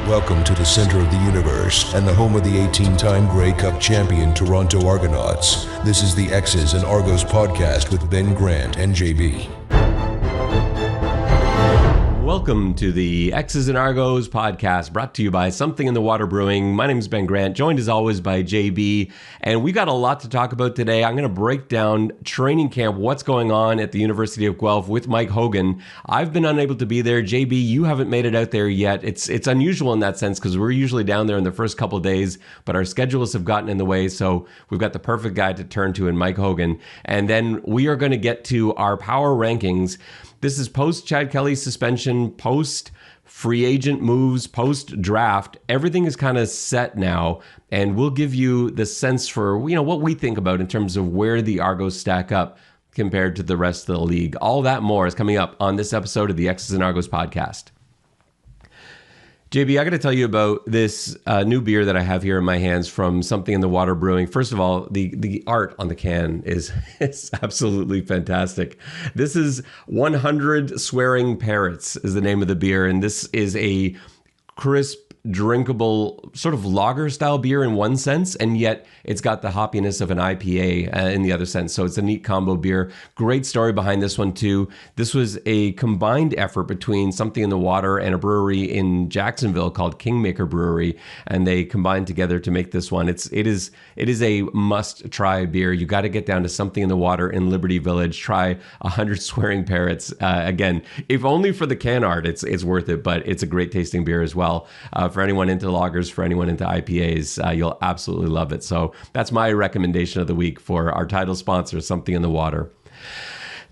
Welcome to the center of the universe and the home of the 18-time Grey Cup champion Toronto Argonauts. This is the X's and Argos podcast with Ben Grant and JB. Welcome to the X's and Argos podcast, brought to you by Something in the Water Brewing. My name is Ben Grant, joined as always by JB, and we got a lot to talk about today. I'm going to break down training camp, what's going on at the University of Guelph with Mike Hogan. I've been unable to be there. JB, you haven't made it out there yet. It's unusual in that sense because we're usually down there in the first couple of days, but our schedules have gotten in the way, so we've got the perfect guy to turn to in Mike Hogan. And then we are going to get to our power rankings. This is post Chad Kelly suspension, post free agent moves, post draft. Everything is kind of set now, and we'll give you the sense for what we think about in terms of where the Argos stack up compared to the rest of the league. All that more is coming up on this episode of the X's and Argos podcast. JB, I got to tell you about this new beer that I have here in my hands from Something in the Water Brewing. First of all, the art on the can is absolutely fantastic. This is 100 Swearing Parrots is the name of the beer, and this is a crisp, drinkable sort of lager style beer in one sense, and yet it's got the hoppiness of an IPA in the other sense. So it's a neat combo beer. Great story behind this one too. This was a combined effort between Something in the Water and a brewery in Jacksonville called Kingmaker Brewery, and they combined together to make this one. It is a must try beer. You got to get down to Something in the Water in Liberty Village. Try 100 Swearing Parrots. Again, if only for the can art, it's worth it. But it's a great tasting beer as well. For anyone into lagers, for anyone into IPAs, you'll absolutely love it. So that's my recommendation of the week for our title sponsor, Something in the Water.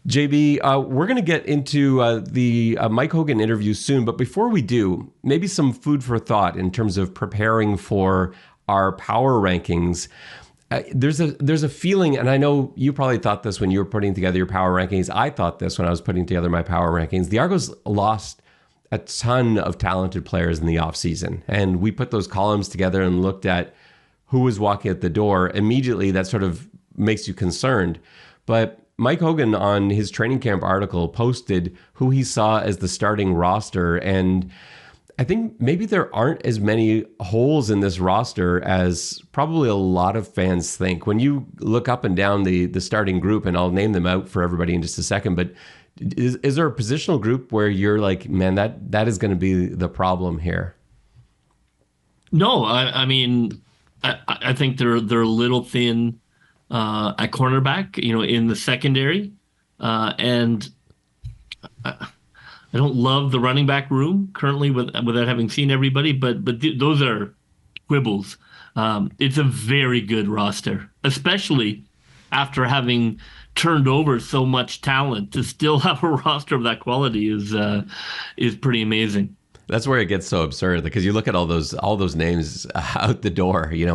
JB, we're going to get into the Mike Hogan interview soon, but before we do, maybe some food for thought in terms of preparing for our power rankings. There's a feeling, and I know you probably thought this when you were putting together your power rankings. I thought this when I was putting together my power rankings. The Argos lost a ton of talented players in the offseason. And we put those columns together and looked at who was walking at the door. Immediately, that sort of makes you concerned. But Mike Hogan on his training camp article posted who he saw as the starting roster. And I think maybe there aren't as many holes in this roster as probably a lot of fans think. When you look up and down the starting group, and I'll name them out for everybody in just a second, but is there a positional group where you're like, man, that is going to be the problem here? No, I mean, I think they're a little thin at cornerback, in the secondary, and I don't love the running back room currently without having seen everybody, but those are quibbles. It's a very good roster, especially after having turned over so much talent. To still have a roster of that quality is pretty amazing. That's where it gets so absurd, because you look at all those names out the door. You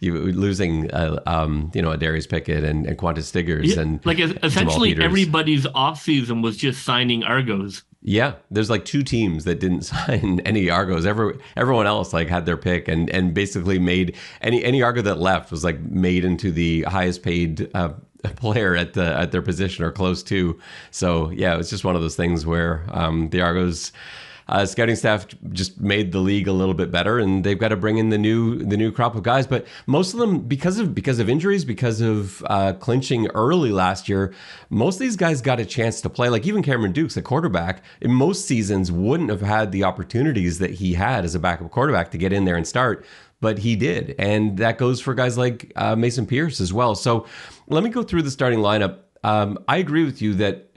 losing a Darius Pickett and Qantas Stiggers, and like essentially everybody's offseason was just signing Argos. Yeah, there's like two teams that didn't sign any Argos. Everyone else had their pick and basically made any Argo that left was made into the highest paid player at their position or close to. So yeah, it's just one of those things where the Argos scouting staff just made the league a little bit better, and they've got to bring in the new crop of guys. But most of them, because of injuries, because of clinching early last year, most of these guys got a chance to play. Like even Cameron Dukes, a quarterback, in most seasons wouldn't have had the opportunities that he had as a backup quarterback to get in there and start. But he did, and that goes for guys like Mason Pierce as well. So let me go through the starting lineup. I agree with you that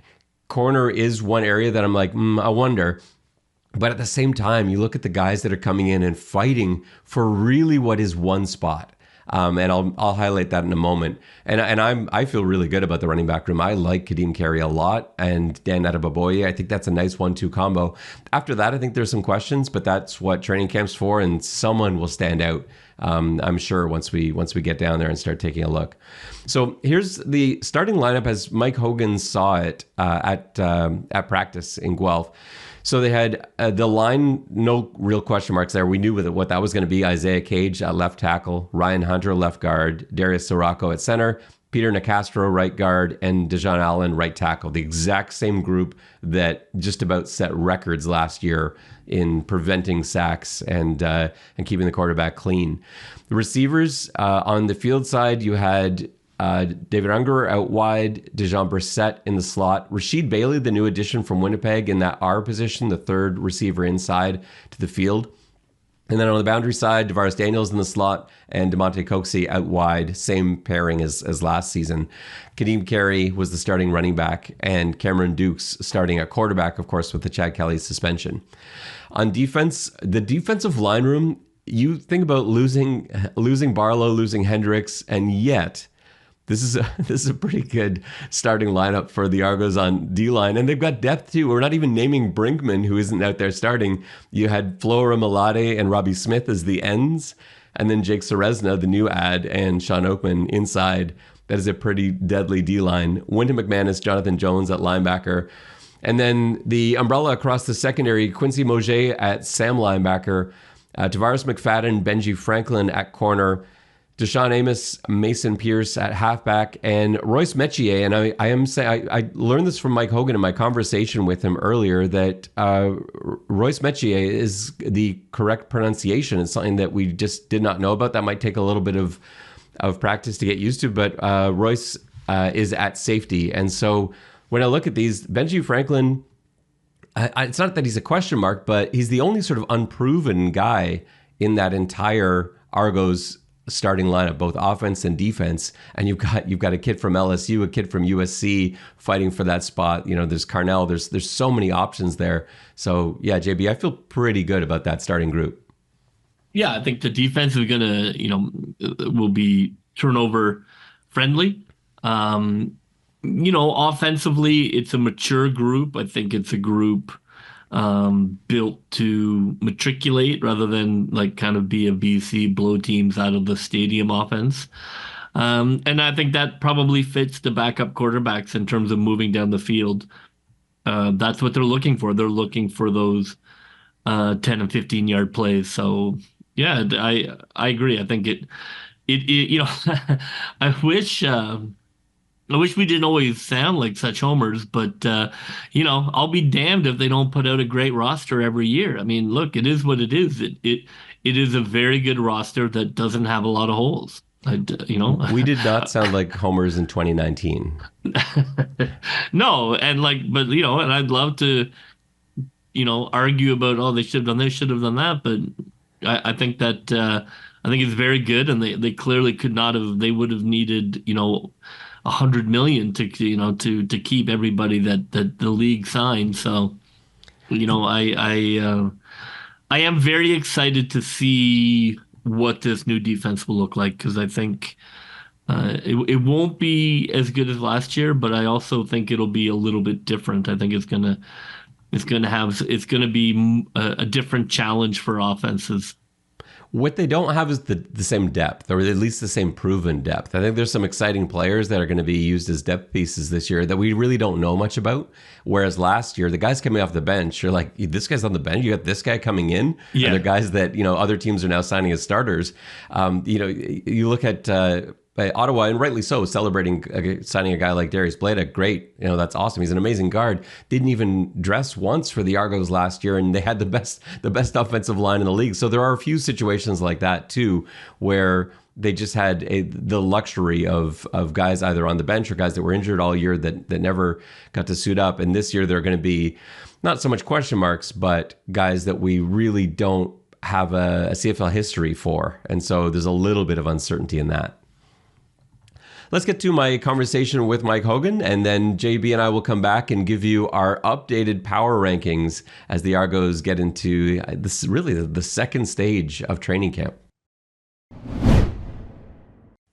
corner is one area that I'm like, I wonder. But at the same time, you look at the guys that are coming in and fighting for really what is one spot. And I'll highlight that in a moment. And I feel really good about the running back room. I like Kadeem Carey a lot, and Dan Adeboboye. I think that's a nice 1-2 combo. After that, I think there's some questions, but that's what training camp's for, and someone will stand out. I'm sure once we get down there and start taking a look. So here's the starting lineup as Mike Hogan saw it at practice in Guelph. So they had the line, no real question marks there. We knew what that was going to be. Isaiah Cage at left tackle, Ryan Hunter left guard, Darius Sirocco at center, Peter Nicastro, right guard, and Dejan Allen, right tackle. The exact same group that just about set records last year in preventing sacks and keeping the quarterback clean. The receivers on the field side, you had David Unger out wide, Dejan Brissett in the slot, Rasheed Bailey, the new addition from Winnipeg, in that R position, the third receiver inside to the field. And then on the boundary side, Devaris Daniels in the slot and DeMonte Coxey out wide, same pairing as last season. Kadeem Carey was the starting running back, and Cameron Dukes starting at quarterback, of course, with the Chad Kelly suspension. On defense, the defensive line room, you think about losing Barlow, losing Hendricks, and yet this is a pretty good starting lineup for the Argos on D-line. And they've got depth too. We're not even naming Brinkman, who isn't out there starting. You had Flora Malade and Robbie Smith as the ends, and then Jake Serezna, the new ad, and Sean Oakman inside. That is a pretty deadly D-line. Wynton McManus, Jonathan Jones at linebacker. And then the umbrella across the secondary, Quincy Moget at Sam linebacker, Tavares McFadden, Benji Franklin at corner, Deshaun Amos, Mason Pierce at halfback, and Royce Metier. And I learned this from Mike Hogan in my conversation with him earlier, that Royce Metier is the correct pronunciation. It's something that we just did not know about. That might take a little bit of practice to get used to, but Royce is at safety. And so when I look at these, Benji Franklin, it's not that he's a question mark, but he's the only sort of unproven guy in that entire Argos starting lineup, both offense and defense. And you've got a kid from LSU, a kid from USC fighting for that spot. You know, there's Carnell. There's so many options there. So yeah, JB, I feel pretty good about that starting group. Yeah, I think the defense is gonna, will be turnover friendly. Offensively, it's a mature group. I think it's a group built to matriculate rather than like kind of be a BC blow teams out of the stadium offense. And I think that probably fits the backup quarterbacks in terms of moving down the field. That's what they're looking for. They're looking for those 10 and 15 yard plays. So yeah, I agree. I think it I wish we didn't always sound like such homers, but I'll be damned if they don't put out a great roster every year. I mean, look, it is what it is. It is a very good roster that doesn't have a lot of holes. We did not sound like homers in 2019. No, and and I'd love to, argue about, they should have done this, should have done that, but I think that I think it's very good, and they clearly could not have. They would have needed, $100 million to keep everybody that the league signed. So, I am very excited to see what this new defense will look like, because I think it won't be as good as last year, but I also think it'll be a little bit different. I think it's gonna be a different challenge for offenses. What they don't have is the same depth, or at least the same proven depth. I think there's some exciting players that are going to be used as depth pieces this year that we really don't know much about. Whereas last year, the guys coming off the bench, you're like, this guy's on the bench, you got this guy coming in, and they're guys that other teams are now signing as starters. You look at Ottawa, and rightly so, celebrating signing a guy like Darius Bleda. Great, that's awesome. He's an amazing guard. Didn't even dress once for the Argos last year, and they had the best offensive line in the league. So there are a few situations like that too, where they just had the luxury of guys either on the bench or guys that were injured all year that never got to suit up. And this year they're going to be not so much question marks, but guys that we really don't have a CFL history for. And so there's a little bit of uncertainty in that. Let's get to my conversation with Mike Hogan, and then JB and I will come back and give you our updated power rankings as the Argos get into this really the second stage of training camp.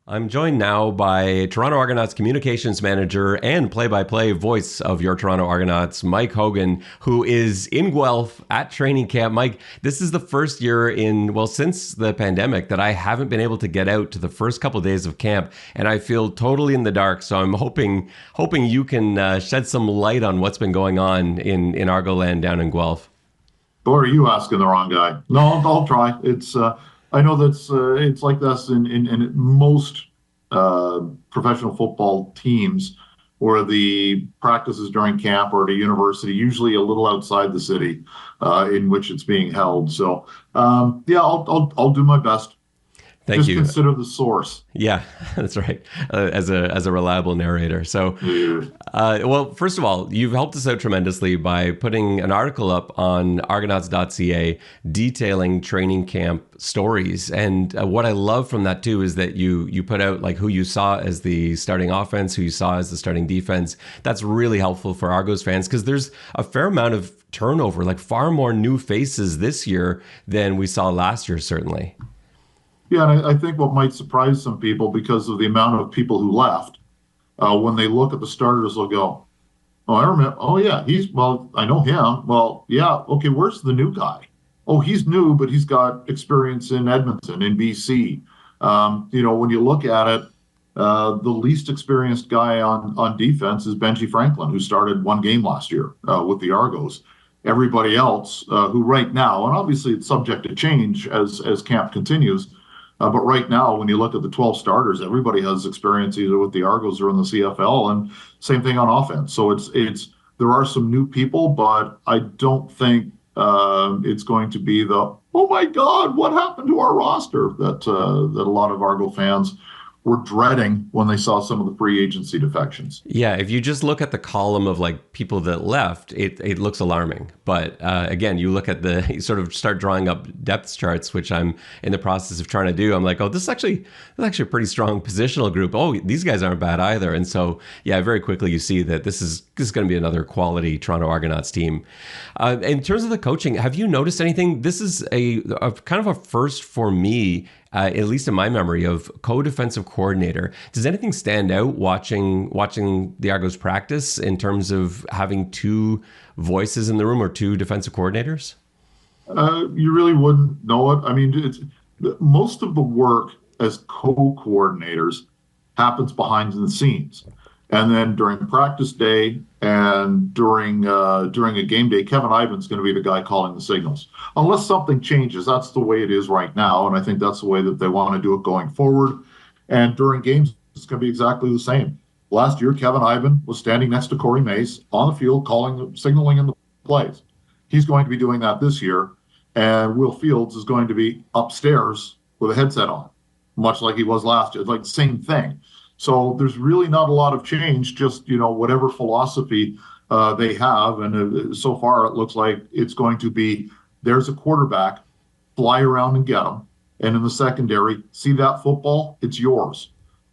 I'm joined now by Toronto Argonauts communications manager and play-by-play voice of your Toronto Argonauts, Mike Hogan, who is in Guelph at training camp. Mike, this is the first year since the pandemic that I haven't been able to get out to the first couple of days of camp, and I feel totally in the dark. So I'm hoping you can shed some light on what's been going on in Argoland down in Guelph. Or are you asking the wrong guy? No, I'll try. It's I know that's it's like this in most professional football teams where the practices during camp are at a university, usually a little outside the city in which it's being held. So, yeah, I'll do my best. Thank Just you. consider the source. Yeah, that's right. As a reliable narrator. So, Yeah. well, first of all, you've helped us out tremendously by putting an article up on Argonauts.ca detailing training camp stories. And what I love from that too is that you put out like who you saw as the starting offense, who you saw as the starting defense. That's really helpful for Argos fans because there's a fair amount of turnover, like far more new faces this year than we saw last year, certainly. Yeah, and I think what might surprise some people because of the amount of people who left, when they look at the starters, they'll go, "Oh, I remember. Oh, yeah, well, I know him. Well, yeah, okay, where's the new guy? Oh, he's new, but he's got experience in Edmonton, in BC." When you look at it, the least experienced guy on defense is Benji Franklin, who started one game last year with the Argos. Everybody else, who right now, and obviously it's subject to change as camp continues, but right now, when you look at the 12 starters, everybody has experience either with the Argos or in the CFL, and same thing on offense. So there are some new people, but I don't think it's going to be the "oh my God, what happened to our roster" that a lot of Argo fans were dreading when they saw some of the free agency defections. Yeah, if you just look at the column of like people that left, it looks alarming. But again, you look at you sort of start drawing up depth charts, which I'm in the process of trying to do. I'm like, oh, this is actually a pretty strong positional group. Oh, these guys aren't bad either. And so, yeah, very quickly you see that this is going to be another quality Toronto Argonauts team. In terms of the coaching, have you noticed anything? This is a kind of a first for me. At least in my memory, of co-defensive coordinator. Does anything stand out watching the Argos practice in terms of having two voices in the room or two defensive coordinators? You really wouldn't know it. I mean, most of the work as co-coordinators happens behind the scenes. And then during practice day and during a game day, Kevin Ivan's going to be the guy calling the signals. Unless something changes, that's the way it is right now, and I think that's the way that they want to do it going forward. And during games, it's going to be exactly the same. Last year, Kevin Ivan was standing next to Corey Mace on the field, signaling in the plays. He's going to be doing that this year, and Will Fields is going to be upstairs with a headset on, much like he was last year. It's like the same thing. So there's really not a lot of change, just, whatever philosophy they have. And so far, it looks like it's going to be, there's a quarterback, fly around and get him. And in the secondary, see that football, it's yours.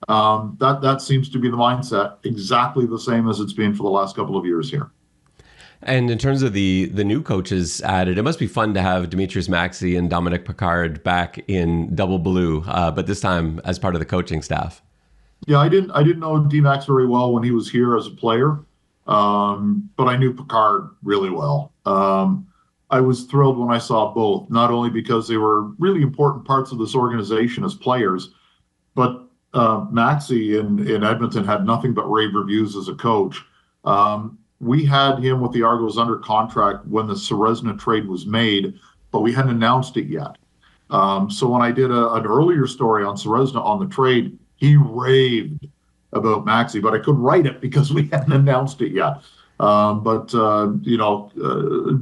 That seems to be the mindset, exactly the same as it's been for the last couple of years here. And in terms of the new coaches added, it must be fun to have Demetrius Maxey and Dominic Picard back in double blue, but this time as part of the coaching staff. Yeah, I didn't know D-Max very well when he was here as a player, but I knew Picard really well. I was thrilled when I saw both, not only because they were really important parts of this organization as players, but Maxey in Edmonton had nothing but rave reviews as a coach. We had him with the Argos under contract when the Serezna trade was made, but we hadn't announced it yet. So when I did an earlier story on Serezna on the trade, he raved about Maxey, but I couldn't write it because we hadn't announced it yet.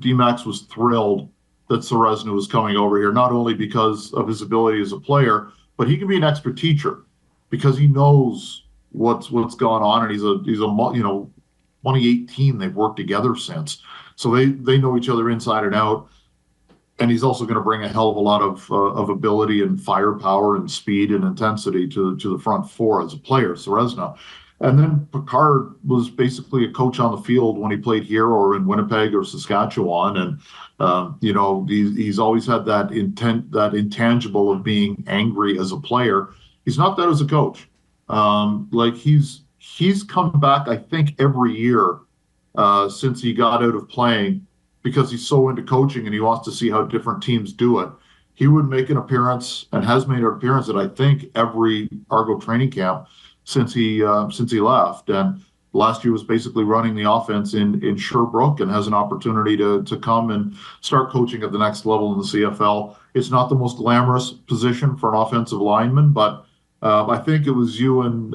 D-Max was thrilled that Serezna was coming over here, not only because of his ability as a player, but he can be an expert teacher because he knows what's going on, and he's a 2018 they've worked together since, so they know each other inside and out. And he's also going to bring a hell of a lot of ability and firepower and speed and intensity to the front four as a player, Serezna. And then Picard was basically a coach on the field when he played here or in Winnipeg or Saskatchewan. And, he's always had that intangible of being angry as a player. He's not that as a coach. He's come back, I think, every year since he got out of playing, because he's so into coaching and he wants to see how different teams do it. He would make an appearance and has made an appearance at, I think, every Argo training camp since he left. And last year was basically running the offense in Sherbrooke and has an opportunity to come and start coaching at the next level in the CFL. It's not the most glamorous position for an offensive lineman, but I think it was you and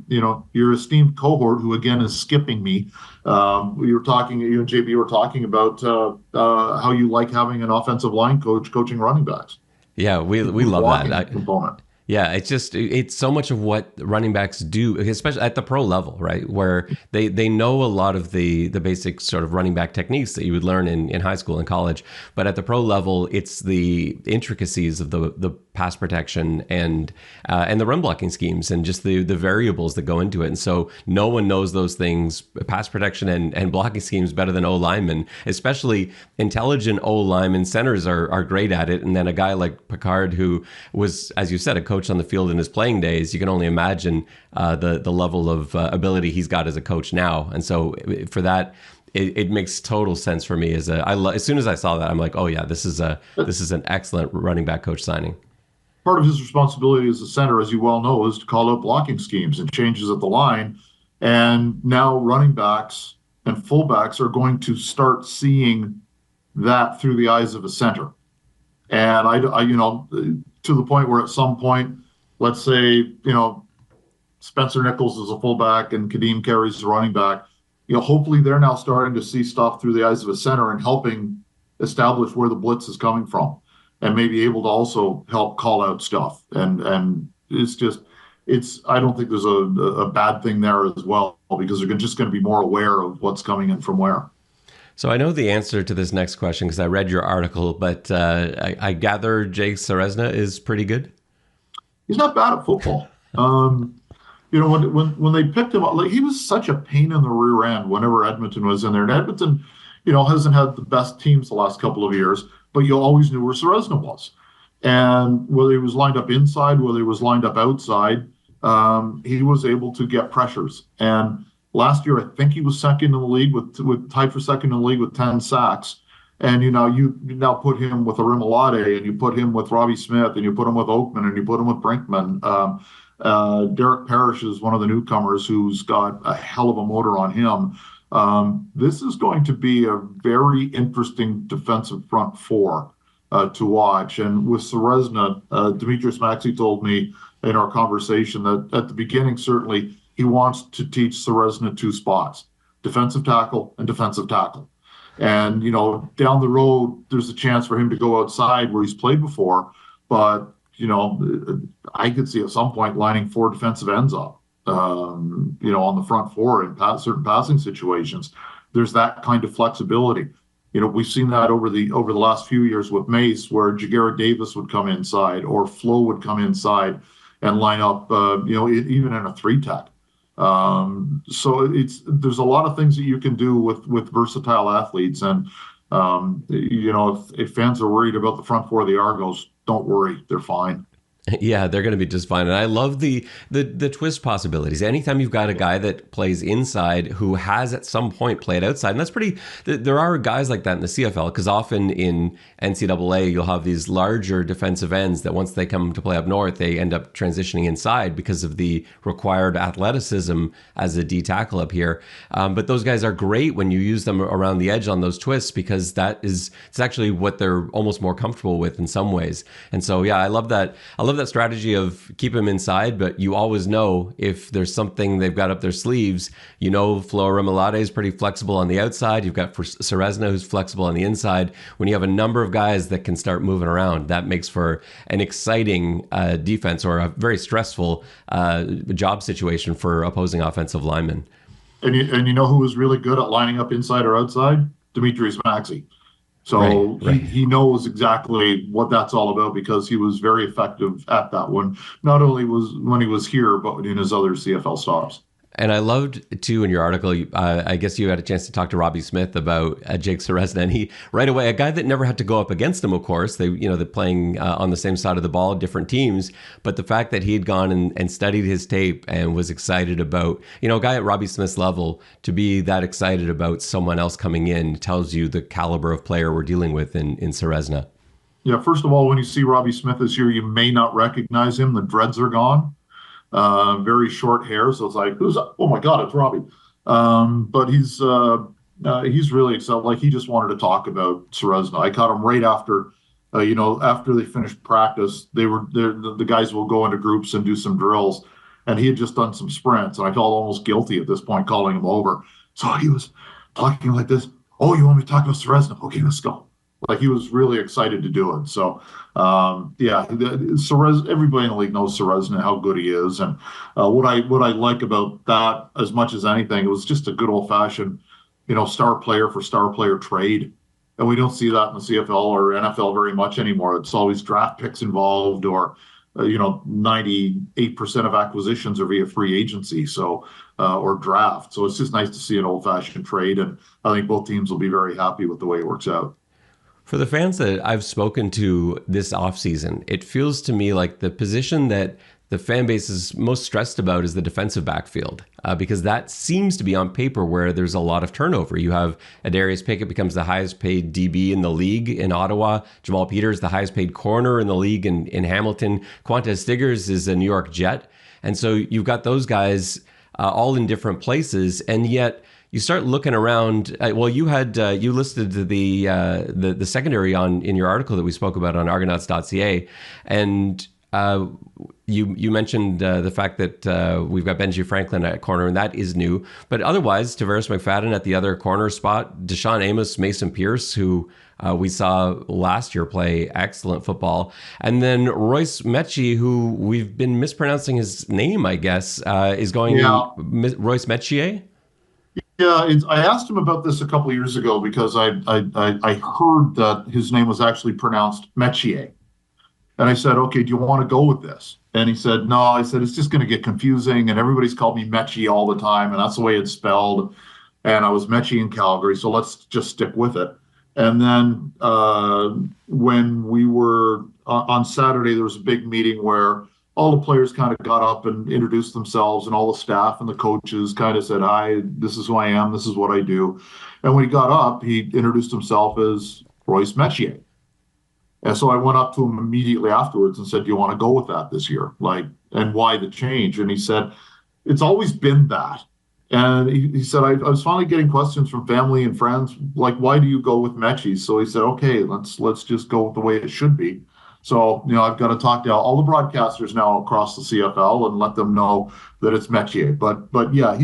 your esteemed cohort, who again is skipping me. You and JB were talking about how you like having an offensive line coach coaching running backs. Yeah, we The love blocking that. component. Yeah, it's so much of what running backs do, especially at the pro level, right? Where they know a lot of the basic sort of running back techniques that you would learn in high school and college. But at the pro level, it's the intricacies of the pass protection and the run blocking schemes and just the variables that go into it. And so no one knows those things, pass protection and blocking schemes, better than O linemen, especially intelligent O linemen. Centers are great at it. And then a guy like Picard, who was, as you said, a coach on the field in his playing days, you can only imagine the level of ability he's got as a coach now. And so for that, it makes total sense for me. As soon as I saw that, I'm like, oh yeah, this is an excellent running back coach signing. Part of his responsibility as a center, as you well know, is to call out blocking schemes and changes at the line. And now running backs and fullbacks are going to start seeing that through the eyes of a center. And to the point where at some point, let's say, Spencer Nichols is a fullback and Kadeem Carey's the running back, hopefully they're now starting to see stuff through the eyes of a center and helping establish where the blitz is coming from and maybe able to also help call out stuff. And I don't think there's a bad thing there as well, because they're just going to be more aware of what's coming in from where. So I know the answer to this next question because I read your article, but I gather Jake Ceresna is pretty good. He's not bad at football. When they picked him up, like, he was such a pain in the rear end whenever Edmonton was in there. And Edmonton, hasn't had the best teams the last couple of years, but you always knew where Ceresna was. And whether he was lined up inside, whether he was lined up outside, he was able to get pressures. And last year, I think he was second in the league with tied for second in the league with 10 sacks. And you now put him with Arimolade, and you put him with Robbie Smith, and you put him with Oakman, and you put him with Brinkman. Derek Parrish is one of the newcomers who's got a hell of a motor on him. This is going to be a very interesting defensive front four to watch. And with Ceresna, Demetrius Maxey told me in our conversation that at the beginning, certainly, he wants to teach Ceresna two spots, defensive tackle and defensive tackle. And, down the road, there's a chance for him to go outside where he's played before. But, I could see at some point lining 4 defensive ends up, on the front four in certain passing situations. There's that kind of flexibility. We've seen that over the last few years with Mace, where Jagera Davis would come inside or Flo would come inside and line up, even in a 3-tech. So there's a lot of things that you can do with versatile athletes. And, if fans are worried about the front four of the Argos, don't worry, they're fine. Yeah, they're going to be just fine. And I love the twist possibilities. Anytime you've got a guy that plays inside who has at some point played outside, and that's there are guys like that in the CFL, because often in NCAA, you'll have these larger defensive ends that once they come to play up north, they end up transitioning inside because of the required athleticism as a D tackle up here. But those guys are great when you use them around the edge on those twists, because it's actually what they're almost more comfortable with in some ways. And so, yeah, I love that strategy of keep him inside, but you always know if there's something they've got up their sleeves. Flo Arimolade is pretty flexible on the outside. You've got Ceresna, who's flexible on the inside. When you have a number of guys that can start moving around, that makes for an exciting defense, or a very stressful job situation for opposing offensive linemen. And you know who was really good at lining up inside or outside? Demetrius Maxey. So right. He knows exactly what that's all about, because he was very effective at that one, not only when he was here, but in his other CFL stops. And I loved, too, in your article, I guess you had a chance to talk to Robbie Smith about Jake Ceresna, and he, right away, a guy that never had to go up against him, of course. They're playing on the same side of the ball, different teams, but the fact that he had gone and studied his tape and was excited about, a guy at Robbie Smith's level, to be that excited about someone else coming in tells you the caliber of player we're dealing with in Ceresna. Yeah, first of all, when you see Robbie Smith this year, you may not recognize him. The dreads are gone. Very short hair, so it's like, oh my God, it's Robbie. But he's really excited. Like, he just wanted to talk about Ceresna. I caught him right after After they finished practice, the guys will go into groups and do some drills. And he had just done some sprints, and I felt almost guilty at this point calling him over. So he was talking like this. Oh, you want me to talk to Serezna? Okay, let's go. Like he was really excited to do it. So, yeah, everybody in the league knows Serezna, how good he is, and what I like about that as much as anything, it was just a good old fashioned, star player for star player trade, and we don't see that in the CFL or NFL very much anymore. It's always draft picks involved, or 98% of acquisitions are via free agency, or draft. So it's just nice to see an old fashioned trade, and I think both teams will be very happy with the way it works out. For the fans that I've spoken to this offseason, it feels to me like the position that the fan base is most stressed about is the defensive backfield, because that seems to be on paper where there's a lot of turnover. You have Adarius Pickett becomes the highest paid DB in the league in Ottawa. Jamal Peters, the highest paid corner in the league in Hamilton. Quantez Stiggers is a New York Jet. And so you've got those guys all in different places, and yet you start looking around. You listed the secondary in your article that we spoke about on Argonauts.ca, and you mentioned the fact that we've got Benji Franklin at corner, and that is new. But otherwise, Tavares McFadden at the other corner spot, Deshaun Amos, Mason Pierce, who we saw last year play excellent football, and Royce Metchie, who we've been mispronouncing his name, I guess, is going. Yeah. Royce Metchier. Yeah, I asked him about this a couple of years ago because I heard that his name was actually pronounced Metier. And I said, okay, do you want to go with this? And he said, no. I said, it's just going to get confusing, and everybody's called me Mechie all the time, and that's the way it's spelled. And I was Mechie in Calgary, so let's just stick with it. And then when we were on Saturday, there was a big meeting where all the players kind of got up and introduced themselves, and all the staff and the coaches kind of said, hi, this is who I am, this is what I do. And when he got up, he introduced himself as Royce Metchier. And so I went up to him immediately afterwards and said, do you want to go with that this year? And why the change? And he said, it's always been that. And he said, I was finally getting questions from family and friends, like, why do you go with Mechie? So he said, okay, let's just go with the way it should be. So, I've got to talk to all the broadcasters now across the CFL and let them know that it's Metier. But yeah,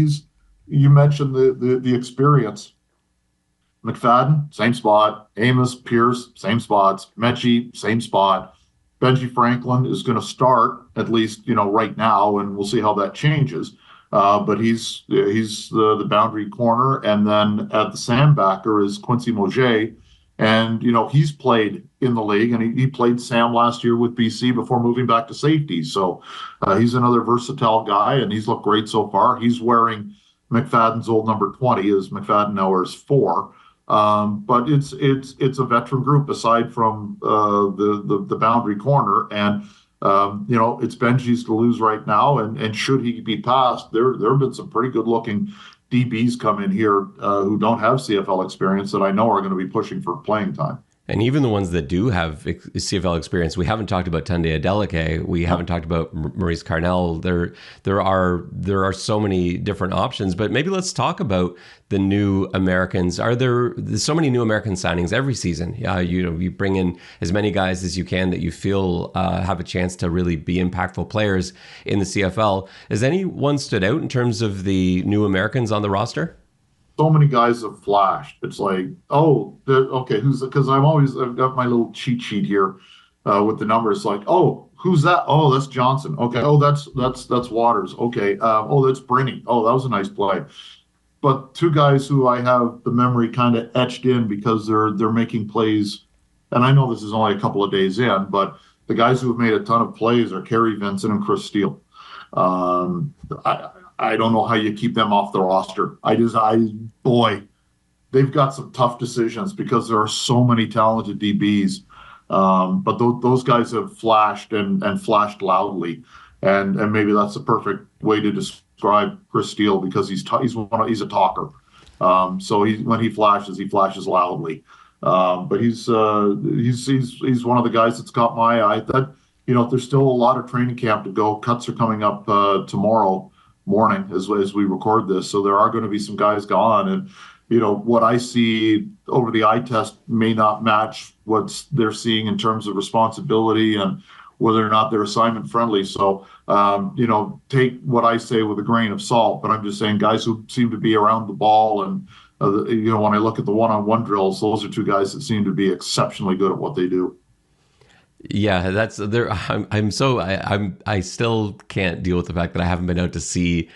you mentioned the experience. McFadden, same spot. Amos, Pierce, same spots. Mechie, same spot. Benji Franklin is going to start, at least, right now, and we'll see how that changes. But he's the boundary corner, and then at the sandbacker is Quincy Moget. And, he's played in the league, and he played Sam last year with BC before moving back to safety. So he's another versatile guy, and he's looked great so far. He's wearing McFadden's old number 20, as McFadden now wears 4. But it's a veteran group aside from the boundary corner. And, it's Benji's to lose right now. And should he be passed, there have been some pretty good looking DBs come in here who don't have CFL experience that I know are going to be pushing for playing time. And even the ones that do have CFL experience, we haven't talked about Tunde Adeleke. We haven't talked about Maurice Carnell. There are so many different options. But maybe let's talk about the new Americans. There's so many new American signings every season? You bring in as many guys as you can that you feel have a chance to really be impactful players in the CFL. Has anyone stood out in terms of the new Americans on the roster? So many guys have flashed. It's like, okay, because I've got my little cheat sheet here with the numbers. Like, who's that? Oh, that's Johnson. Okay. Oh, that's Waters. Okay. That's Brinney. Oh, that was a nice play. But two guys who I have the memory kind of etched in because they're making plays, and I know this is only a couple of days in, but the guys who have made a ton of plays are Kerry Vincent and Chris Steele. I don't know how you keep them off the roster. They've got some tough decisions because there are so many talented DBs. But those guys have flashed and flashed loudly, and maybe that's the perfect way to describe Chris Steele because he's a talker. So when he flashes loudly. But he's one of the guys that's caught my eye. That there's still a lot of training camp to go. Cuts are coming up tomorrow morning as we record this, so there are going to be some guys gone, and what I see over the eye test may not match what they're seeing in terms of responsibility and whether or not they're assignment friendly. So, take what I say with a grain of salt, but I'm just saying guys who seem to be around the ball and, when I look at the one-on-one drills, those are two guys that seem to be exceptionally good at what they do. Yeah, that's there. I still can't deal with the fact that I haven't been out to see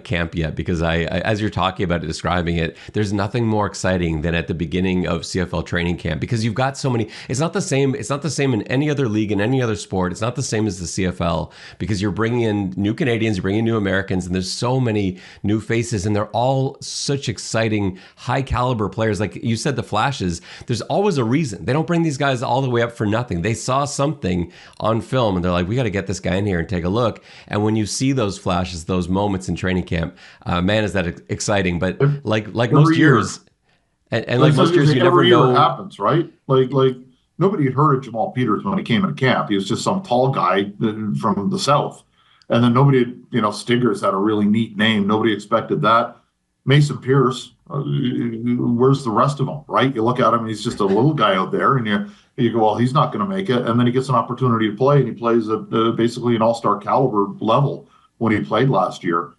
camp yet, because I, as you're talking about it, describing it, there's nothing more exciting than at the beginning of CFL training camp, because you've got so many. It's not the same. It's not the same in any other league, in any other sport. It's not the same as the CFL, because you're bringing in new Canadians, you're bringing in new Americans, and there's so many new faces, and they're all such exciting, high caliber players. Like you said, the flashes. There's always a reason. They don't bring these guys all the way up for nothing. They saw something on film, and they're like, we got to get this guy in here and take a look. And when you see those flashes, those moments in training camp, man, is that exciting. But like most years, and like most years, you never know. It happens, right? Like nobody had heard of Jamal Peters when he came into camp. He was just some tall guy from the South. And then nobody, Stiggers had a really neat name. Nobody expected that. Mason Pierce, where's the rest of them, right? You look at him, and he's just a little guy out there, and you go, well, he's not going to make it. And then he gets an opportunity to play, and he plays at basically an all-star caliber level when he played last year.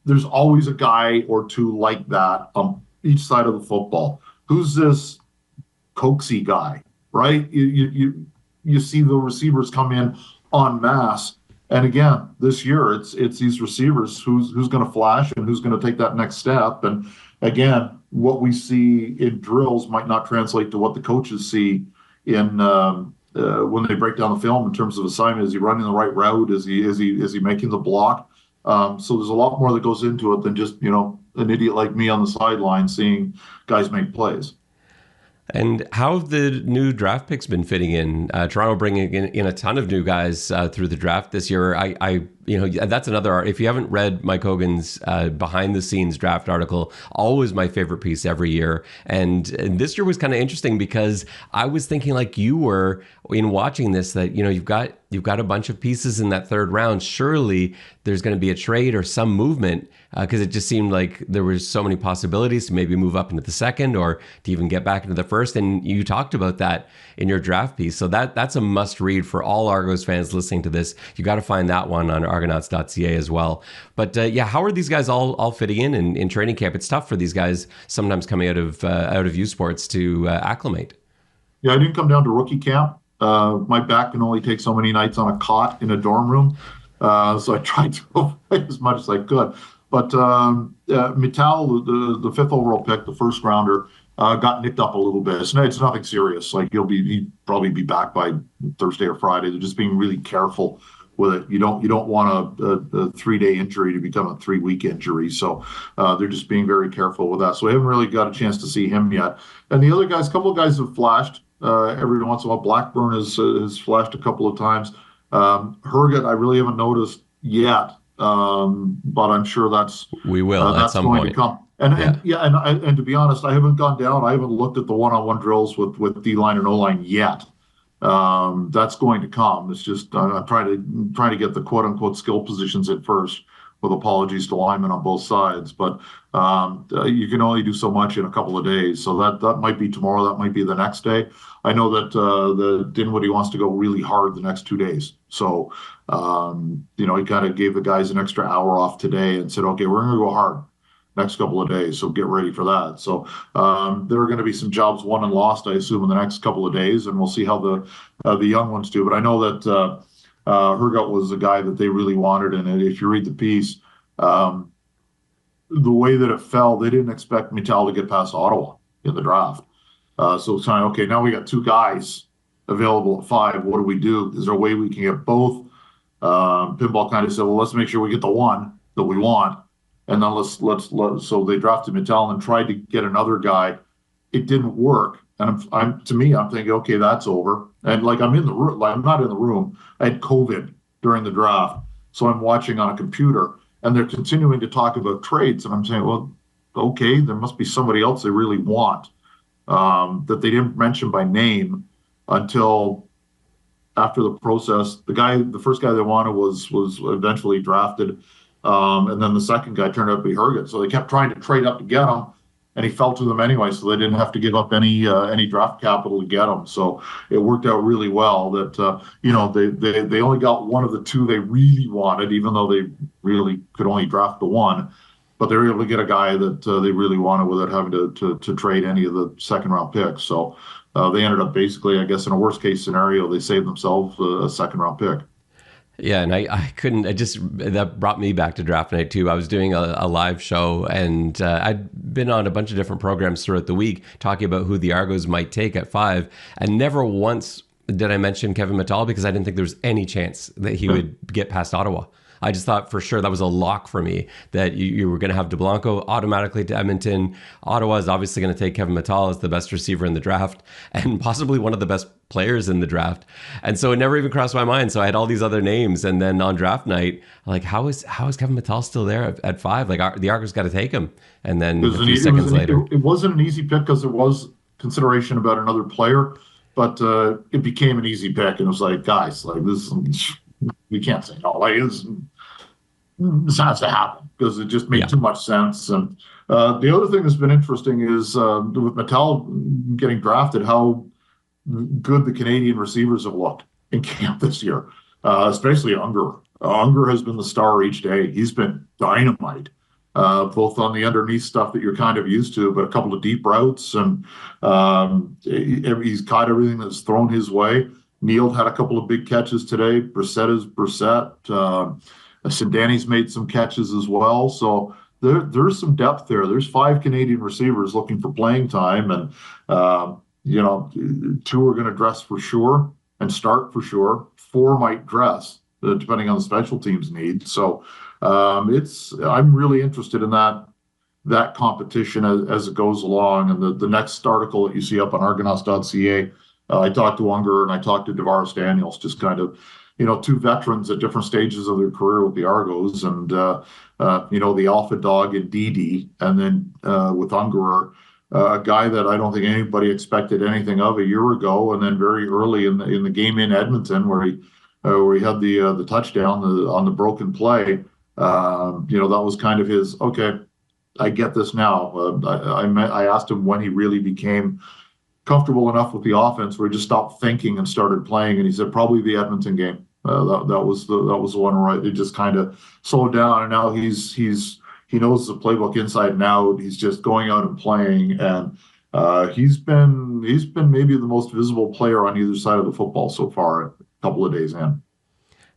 There's always a guy or two like that on each side of the football. Who's this coaxy guy, right? You see the receivers come in en masse. And again, this year, it's these receivers who's going to flash and who's going to take that next step. And again, what we see in drills might not translate to what the coaches see in when they break down the film in terms of assignment. Is he running the right route? Is he making the block? So there's a lot more that goes into it than just an idiot like me on the sideline seeing guys make plays. And how have the new draft picks been fitting in? Toronto bringing in a ton of new guys through the draft this year. That's another. If you haven't read Mike Hogan's behind the scenes draft article, always my favorite piece every year. And this year was kind of interesting because I was thinking, like you were in watching this, that you've got a bunch of pieces in that third round. Surely there's going to be a trade or some movement, because it just seemed like there were so many possibilities to maybe move up into the second or to even get back into the first. And you talked about that in your draft piece. So that's a must read for all Argos fans listening to this. You got to find that one on argonauts.ca as well. But how are these guys all fitting in training camp? It's tough for these guys sometimes coming out of U Sports to acclimate. Yeah, I didn't come down to rookie camp. My back can only take so many nights on a cot in a dorm room. So I tried to avoid as much as I could. But Mittal, the fifth overall pick, the first rounder, got nicked up a little bit. It's nothing serious. Like he'd probably be back by Thursday or Friday. They're just being really careful with it. You don't want a 3-day injury to become a 3-week injury. So they're just being very careful with that. So we haven't really got a chance to see him yet. And the other guys, a couple of guys have flashed every once in a while. Blackburn has flashed a couple of times. Herget, I really haven't noticed yet. But I'm sure that's at some point. To come. And to be honest, I haven't gone down. I haven't looked at the one-on-one drills with D-line and O-line yet. That's going to come. It's just I'm trying to get the quote-unquote skill positions in first, with apologies to linemen on both sides. But you can only do so much in a couple of days. So that might be tomorrow. That might be the next day. I know that the Dinwiddie wants to go really hard the next 2 days. So, he kind of gave the guys an extra hour off today and said, okay, we're going to go hard next couple of days. So get ready for that. So there are going to be some jobs won and lost, I assume, in the next couple of days. And we'll see how the young ones do. But I know that Herget was a guy that they really wanted. And if you read the piece, the way that it fell, they didn't expect Mittal to get past Ottawa in the draft. So it's kind of, okay, now we got two guys available at 5. What do we do? Is there a way we can get both? Pinball kind of said, well, let's make sure we get the one that we want. And then let's so they drafted Mittal and tried to get another guy. It didn't work. And I'm thinking, okay, that's over. And like, I'm in the room, I'm not in the room. I had COVID during the draft. So I'm watching on a computer and they're continuing to talk about trades. And I'm saying, well, okay, there must be somebody else they really want. That they didn't mention by name until after the process. The first guy they wanted was eventually drafted, and then the second guy turned out to be Herget. So they kept trying to trade up to get him, and he fell to them anyway, so they didn't have to give up any draft capital to get him. So it worked out really well that they only got one of the two they really wanted, even though they really could only draft the one. But they were able to get a guy that they really wanted without having to trade any of the second round picks. So they ended up basically, I guess, in a worst case scenario, they saved themselves a second round pick. Yeah, and I couldn't, that brought me back to draft night too. I was doing a live show, and I'd been on a bunch of different programs throughout the week talking about who the Argos might take at 5, and never once did I mention Kevin Mittal because I didn't think there was any chance that he would get past Ottawa. I just thought for sure that was a lock for me that you were going to have DeBlanco automatically to Edmonton. Ottawa is obviously going to take Kevin Mittal as the best receiver in the draft and possibly one of the best players in the draft. And so it never even crossed my mind. So I had all these other names. And then on draft night, like, how is Kevin Mittal still there at 5? Like the Argos got to take him. And then a few seconds later. It wasn't an easy pick because there was consideration about another player, but it became an easy pick. And it was like, guys, like this, we can't say no. Like this has to happen because it just made too much sense. And the other thing that's been interesting is with Mittal getting drafted, how good the Canadian receivers have looked in camp this year, especially Unger. Unger has been the star each day. He's been dynamite, both on the underneath stuff that you're kind of used to, but a couple of deep routes, and he's caught everything that's thrown his way. Neal had a couple of big catches today. Brissett is Brissett. Sindani's made some catches as well. So there's some depth there. There's 5 Canadian receivers looking for playing time, and 2 are going to dress for sure and start for sure. 4 might dress, depending on the special teams needs. So I'm really interested in that competition as it goes along. And the next article that you see up on Argonauts.ca, I talked to Unger and I talked to Davaris Daniels, just kind of, 2 veterans at different stages of their career with the Argos, and the alpha dog in Didi, and then with Unger, a guy that I don't think anybody expected anything of a year ago, and then very early in the game in Edmonton where he had the touchdown on the broken play, that was kind of his, okay, I get this now. I asked him when he really became comfortable enough with the offense where he just stopped thinking and started playing, and he said probably the Edmonton game. That was the one where it just kind of slowed down, and now he knows the playbook inside and out. He's just going out and playing, and he's been maybe the most visible player on either side of the football so far. A couple of days in.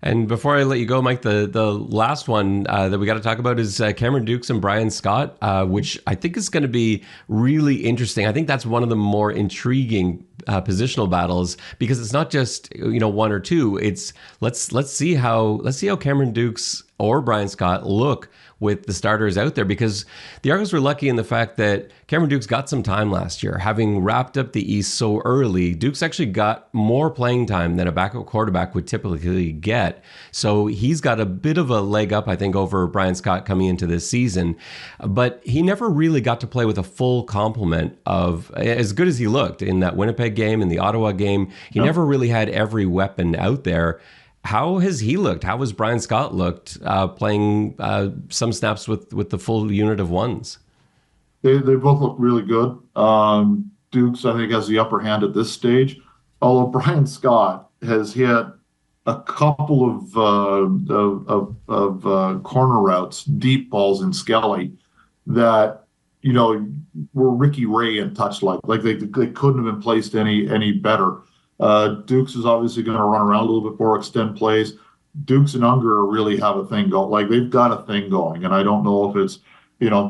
And before I let you go, Mike, the last one that we got to talk about is Cameron Dukes and Brian Scott, which I think is going to be really interesting. I think that's one of the more intriguing positional battles because it's not just 1 or 2. It's let's see how Cameron Dukes or Brian Scott look with the starters out there, because the Argos were lucky in the fact that Cameron Dukes got some time last year. Having wrapped up the East so early, Dukes actually got more playing time than a backup quarterback would typically get. So he's got a bit of a leg up, I think, over Brian Scott coming into this season. But he never really got to play with a full complement of, as good as he looked in that Winnipeg game and the Ottawa game, he never really had every weapon out there. How has he looked? How has Brian Scott looked playing some snaps with the full unit of ones? They both look really good. Dukes, I think, has the upper hand at this stage, although Brian Scott has hit a couple of corner routes, deep balls in Skelly that were Ricky Ray and touch like they couldn't have been placed any better. Dukes is obviously going to run around a little bit more, extend plays. Dukes and Unger really have a thing going. Like they've got a thing going, and I don't know if it's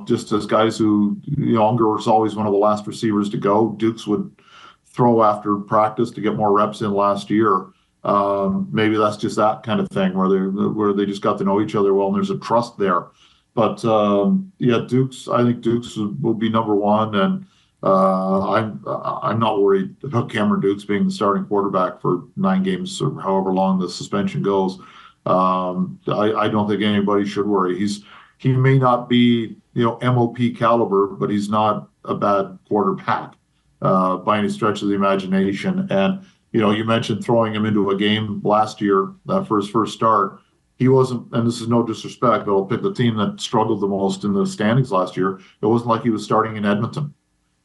just as guys who Unger was always one of the last receivers to go. Dukes would throw after practice to get more reps in last year. Maybe that's just that kind of thing where they just got to know each other well, and there's a trust there. But Dukes. I think Dukes will be number 1, and I'm not worried about Cameron Dukes being the starting quarterback for 9 games or however long the suspension goes. I don't think anybody should worry. He may not be MOP caliber, but he's not a bad quarterback by any stretch of the imagination. And you mentioned throwing him into a game last year for his first start. he wasn't, and this is no disrespect, but I'll pick the team that struggled the most in the standings last year. It wasn't like he was starting in Edmonton.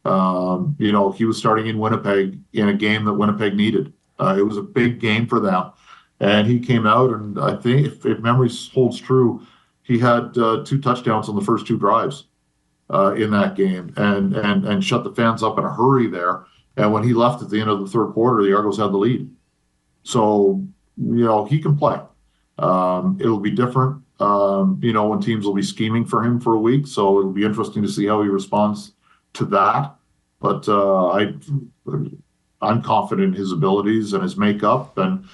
He was starting in Winnipeg in a game that Winnipeg needed. It was a big game for them. And he came out, and I think if memory holds true, he had 2 touchdowns on the first 2 drives in that game, and shut the fans up in a hurry there. And when he left at the end of the third quarter, the Argos had the lead. So, he can play. It'll be different, when teams will be scheming for him for a week. So it'll be interesting to see how he responds to that. But I'm confident in his abilities and his makeup. And,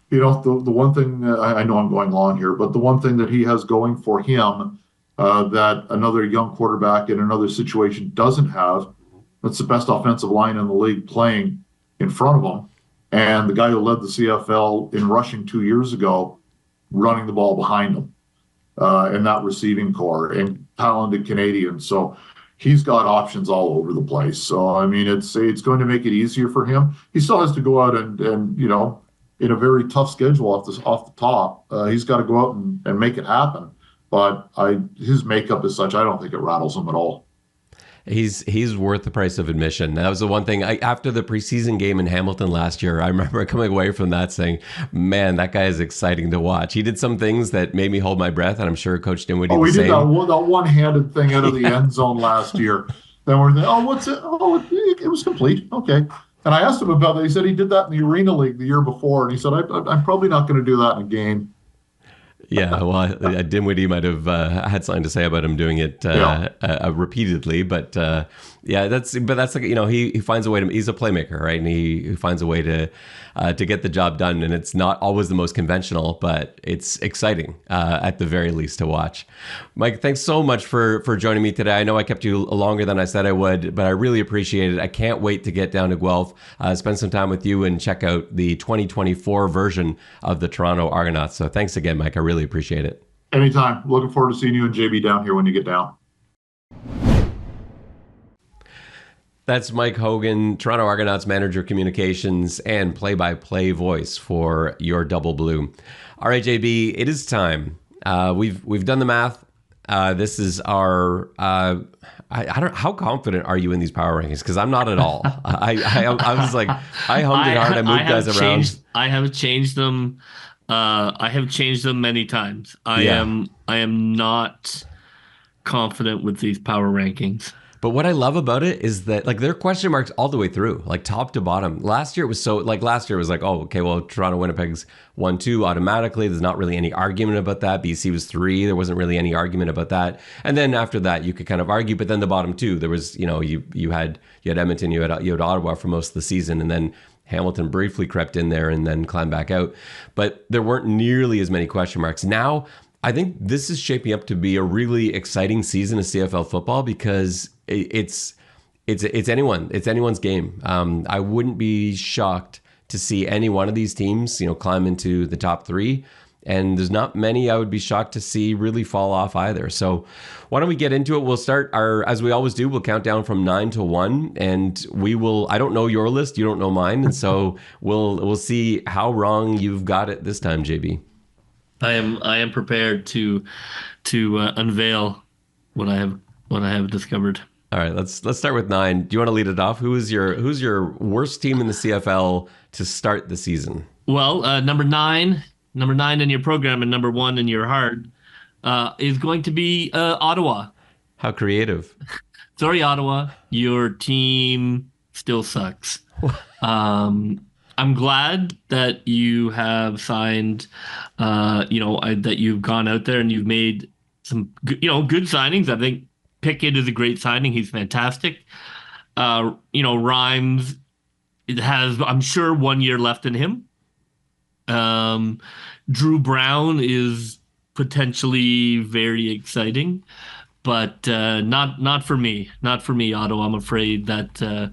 the one thing, I know I'm going long here, but the one thing that he has going for him that another young quarterback in another situation doesn't have, that's the best offensive line in the league playing in front of him. And the guy who led the CFL in rushing 2 years ago, running the ball behind him in that receiving core, and talented Canadian. So he's got options all over the place. So, I mean, it's going to make it easier for him. He still has to go out and in a very tough schedule off the top, he's got to go out and make it happen. But his makeup is such, I don't think it rattles him at all. He's worth the price of admission. That was the one thing. After the preseason game in Hamilton last year, I remember coming away from that saying, man, that guy is exciting to watch. He did some things that made me hold my breath, and I'm sure Coach Dinwiddie the same. He did that one-handed thing out of the end zone last year. Then we're thinking, what's it? It was complete. Okay. And I asked him about that. He said he did that in the Arena League the year before, and he said, I'm probably not going to do that in a game. Yeah, well, Dinwiddie might have had something to say about him doing it repeatedly, but that's like, he finds a way to. He's a playmaker, right? And he finds a way to get the job done, and it's not always the most conventional, but it's exciting at the very least to watch. Mike, thanks so much for joining me today. I know I kept you longer than I said I would, but I really appreciate it. I can't wait to get down to Guelph, spend some time with you, and check out the 2024 version of the Toronto Argonauts. So thanks again, Mike. I really appreciate it. Anytime. Looking forward to seeing you and JB down here when you get down. That's Mike Hogan, Toronto Argonauts manager communications and play-by-play voice for your Double Blue. All right, JB, it is time. We've done the math. This is our. I don't. How confident are you in these power rankings? Because I'm not at all. I was like, I hummed it hard. I moved guys around. I have changed them. I have changed them many times. I am not confident with these power rankings. But what I love about it is that, like, there are question marks all the way through, like top to bottom. Last year it was like, oh, okay, well, Toronto, Winnipeg's 1-2 automatically. There's not really any argument about that. BC was 3. There wasn't really any argument about that. And then after that, you could kind of argue. But then the bottom two, there was, you had Edmonton, you had Ottawa for most of the season, and then Hamilton briefly crept in there and then climbed back out. But there weren't nearly as many question marks. Now, I think this is shaping up to be a really exciting season of CFL football because it's anyone's game. I wouldn't be shocked to see any one of these teams, climb into the top 3. And there's not many I would be shocked to see really fall off either. So why don't we get into it? We'll start as we always do, we'll count down from 9 to 1. And I don't know your list, you don't know mine. And so we'll see how wrong you've got it this time, JB. I am prepared to unveil what I have discovered. All right, let's start with 9. Do you want to lead it off? Who's your worst team in the CFL to start the season? Well, number 9 in your program and number 1 in your heart is going to be Ottawa. How creative. Sorry, Ottawa, your team still sucks. I'm glad that you have signed, that you've gone out there and you've made some, good signings. I think Pickett is a great signing. He's fantastic. Rhymes, it has, I'm sure, 1 year left in him. Drew Brown is potentially very exciting, but not for me. Not for me, Otto. I'm afraid that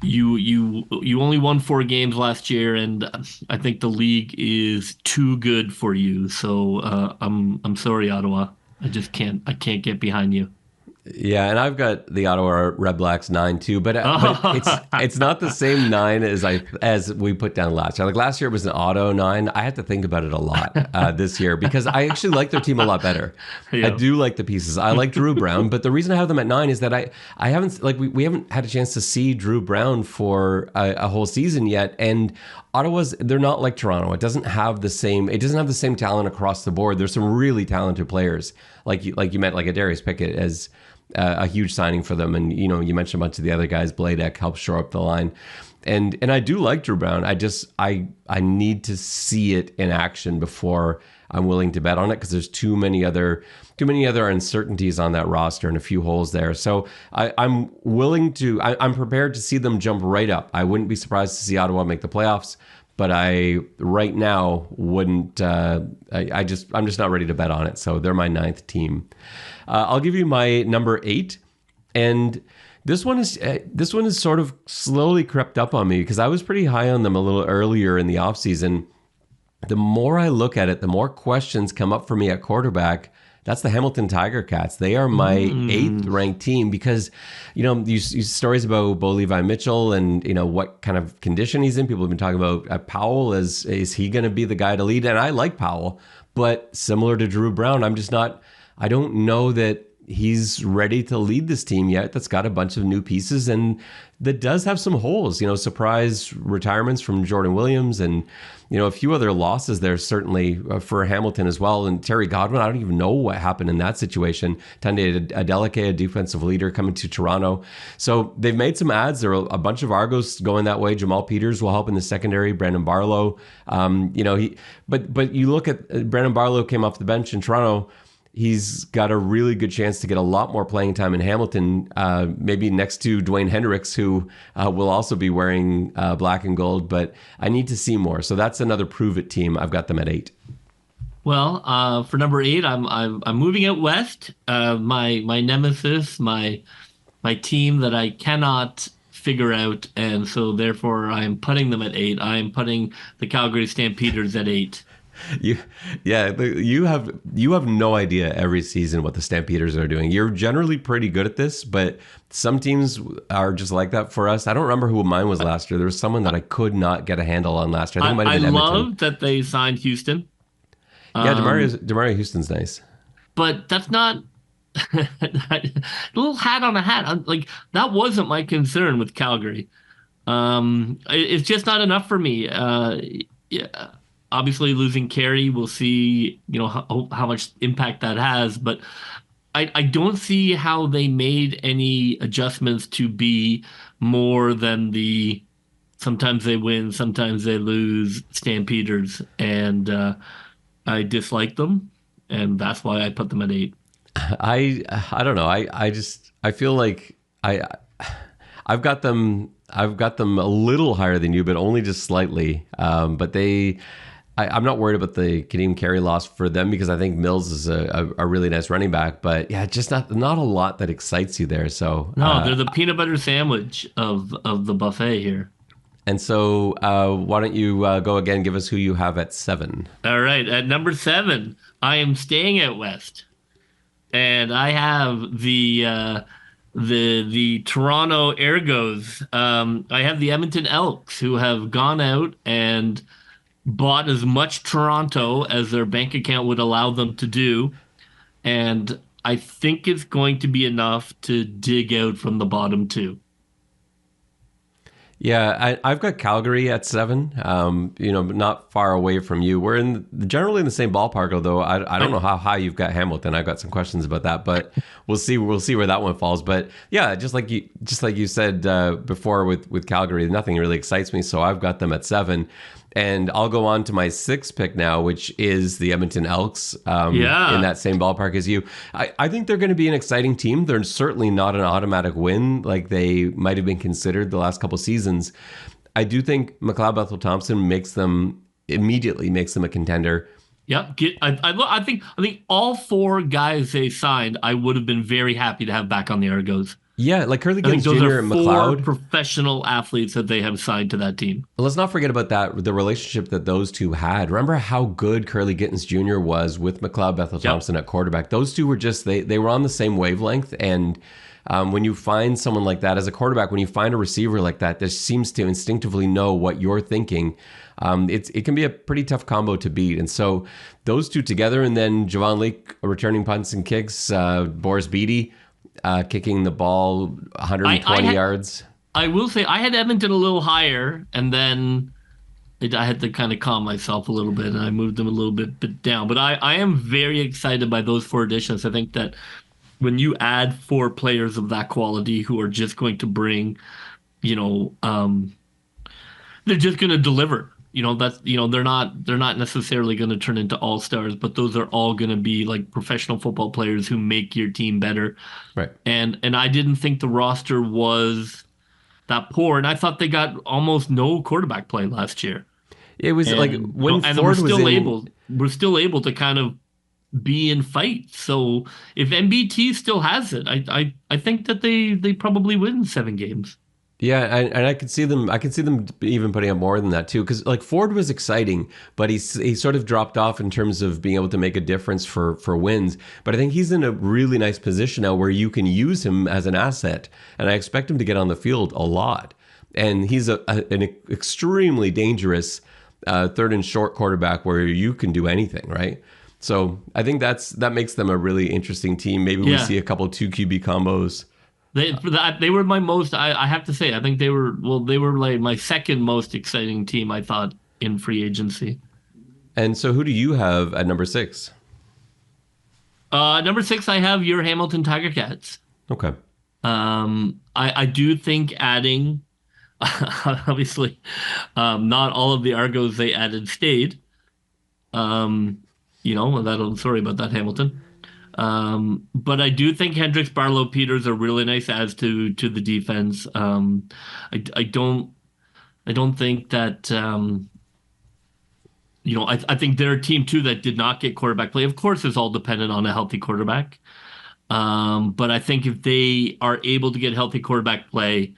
you only won 4 games last year, and I think the league is too good for you. So I'm sorry, Ottawa. I can't get behind you. Yeah, and I've got the Ottawa Red Blacks 9 too, but it's not the same 9 as we put down last year. Like last year it was an auto 9. I had to think about it a lot this year because I actually like their team a lot better. I Yeah. do like the pieces. I like Drew Brown, but the reason I have them at 9 is that I haven't like we haven't had a chance to see Drew Brown for a whole season yet, and they're not like Toronto. It doesn't have the same talent across the board. There's some really talented players like you meant, like a Darius Pickett as a huge signing for them. And, you mentioned a bunch of the other guys. Bladek helps shore up the line. And I do like Drew Brown. I need to see it in action before I'm willing to bet on it because there's too many other uncertainties on that roster and a few holes there. So I'm prepared to see them jump right up. I wouldn't be surprised to see Ottawa make the playoffs, but I right now wouldn't. I'm just not ready to bet on it. So they're my 9th team. I'll give you my number 8, and this one is sort of slowly crept up on me because I was pretty high on them a little earlier in the offseason. The more I look at it, the more questions come up for me at quarterback. That's the Hamilton Tiger Cats. They are my 8th ranked team because, you stories about Bo Levi Mitchell and, what kind of condition he's in. People have been talking about Powell. Is he going to be the guy to lead? And I like Powell, but similar to Drew Brown, I don't know that he's ready to lead this team yet. That's got a bunch of new pieces and that does have some holes, surprise retirements from Jordan Williams and, a few other losses there certainly for Hamilton as well. And Terry Godwin, I don't even know what happened in that situation. Tunde Adeleke, a defensive leader, coming to Toronto. So they've made some adds. There are a bunch of Argos going that way. Jamal Peters will help in the secondary. Brandon Barlow, but you look at Brandon Barlow came off the bench in Toronto. He's got a really good chance to get a lot more playing time in Hamilton, maybe next to Dwayne Hendricks, who will also be wearing black and gold. But I need to see more. So that's another prove-it team. I've got them at 8. Well, for number 8, I'm moving out west. My nemesis, my team that I cannot figure out, and so therefore I'm putting them at 8. I am putting the Calgary Stampeders at 8. You have no idea every season what the Stampeders are doing. You're generally pretty good at this, but some teams are just like that for us. I don't remember who mine was last year. There was someone that I could not get a handle on last year. I think it might have been Edmonton. Love that they signed Houston. Yeah, Demario Houston's nice, but that's not a little hat on a hat. Like that wasn't my concern with Calgary. It's just not enough for me. Yeah. Obviously, losing Carey, we'll see, how much impact that has. But I don't see how they made any adjustments to be more than the sometimes they win, sometimes they lose Stampeders. And I dislike them, and that's why I put them at 8. I don't know. I feel like I've got them a little higher than you, but only just slightly. But I'm not worried about the Kadeem Carey loss for them because I think Mills is a really nice running back. But yeah, just not a lot that excites you there. So no, they're the peanut butter sandwich of the buffet here. And so why don't you go again? Give us who you have at 7. All right, at number 7, I am staying at West, and I have the Toronto Argos. I have the Edmonton Elks, who have gone out and bought as much Toronto as their bank account would allow them to do. And I think it's going to be enough to dig out from the bottom 2. Yeah, I've got Calgary at 7, not far away from you. We're generally in the same ballpark, although I don't know how high you've got Hamilton. I've got some questions about that, but we'll see where that one falls. But yeah, just like you said before with Calgary, nothing really excites me, so I've got them at 7. And I'll go on to my 6th pick now, which is the Edmonton Elks in that same ballpark as you. I think they're going to be an exciting team. They're certainly not an automatic win like they might have been considered the last couple seasons. I do think McLeod Bethel-Thompson immediately makes them a contender. Yep. I think all 4 guys they signed, I would have been very happy to have back on the Argos. Yeah, like Curly I think Gittens those Jr. are and four McLeod. professional athletes that they have signed to that team. Let's not forget about that, the relationship that those two had. Remember how good Curly Gittens Jr. was with McLeod Bethel Yep. Thompson at quarterback? Those two were just, they were on the same wavelength. And when you find someone like that as a quarterback, when you find a receiver like that, that seems to instinctively know what you're thinking, it can be a pretty tough combo to beat. And so those two together, and then Javon Leake returning punts and kicks, Boris Beatty kicking the ball 120 yards. I will say I had Edmonton a little higher, and then I had to kind of calm myself a little bit, and I moved them a little bit down. But I am very excited by those four additions. I think that when you add four players of that quality who are just going to bring, you know, they're just going to deliver. You know, that's, you know, they're not necessarily going to turn into all-stars, but those are all going to be like professional football players who make your team better. Right. And I didn't think the roster was that poor, and I thought they got almost no quarterback play last year. It was And, like when and Ford was in, we're still able to kind of be in fight. So if MBT still has it, I think that they probably win 7 games. yeah, and I could see them. I could see them even putting up more than that too, because like Ford was exciting, but he sort of dropped off in terms of being able to make a difference for wins. But I think he's in a really nice position now where you can use him as an asset, and I expect him to get on the field a lot. And he's an extremely dangerous third and short quarterback where you can do anything, right? So I think that makes them a really interesting team. Maybe we see a couple 2 QB combos. They were my most, I have to say, I think they were like my second most exciting team, I thought, in free agency. And so who do you have at number 6? Number 6, I have your Hamilton Tiger Cats. Okay. I do think adding, obviously, not all of the Argos they added stayed. You know, sorry about that, Hamilton. But I do think Hendricks, Barlow, Peters are really nice adds to the defense. I don't think that you know, I think they're a team too that did not get quarterback play. Of course, it's all dependent on a healthy quarterback. But I think if they are able to get healthy quarterback play,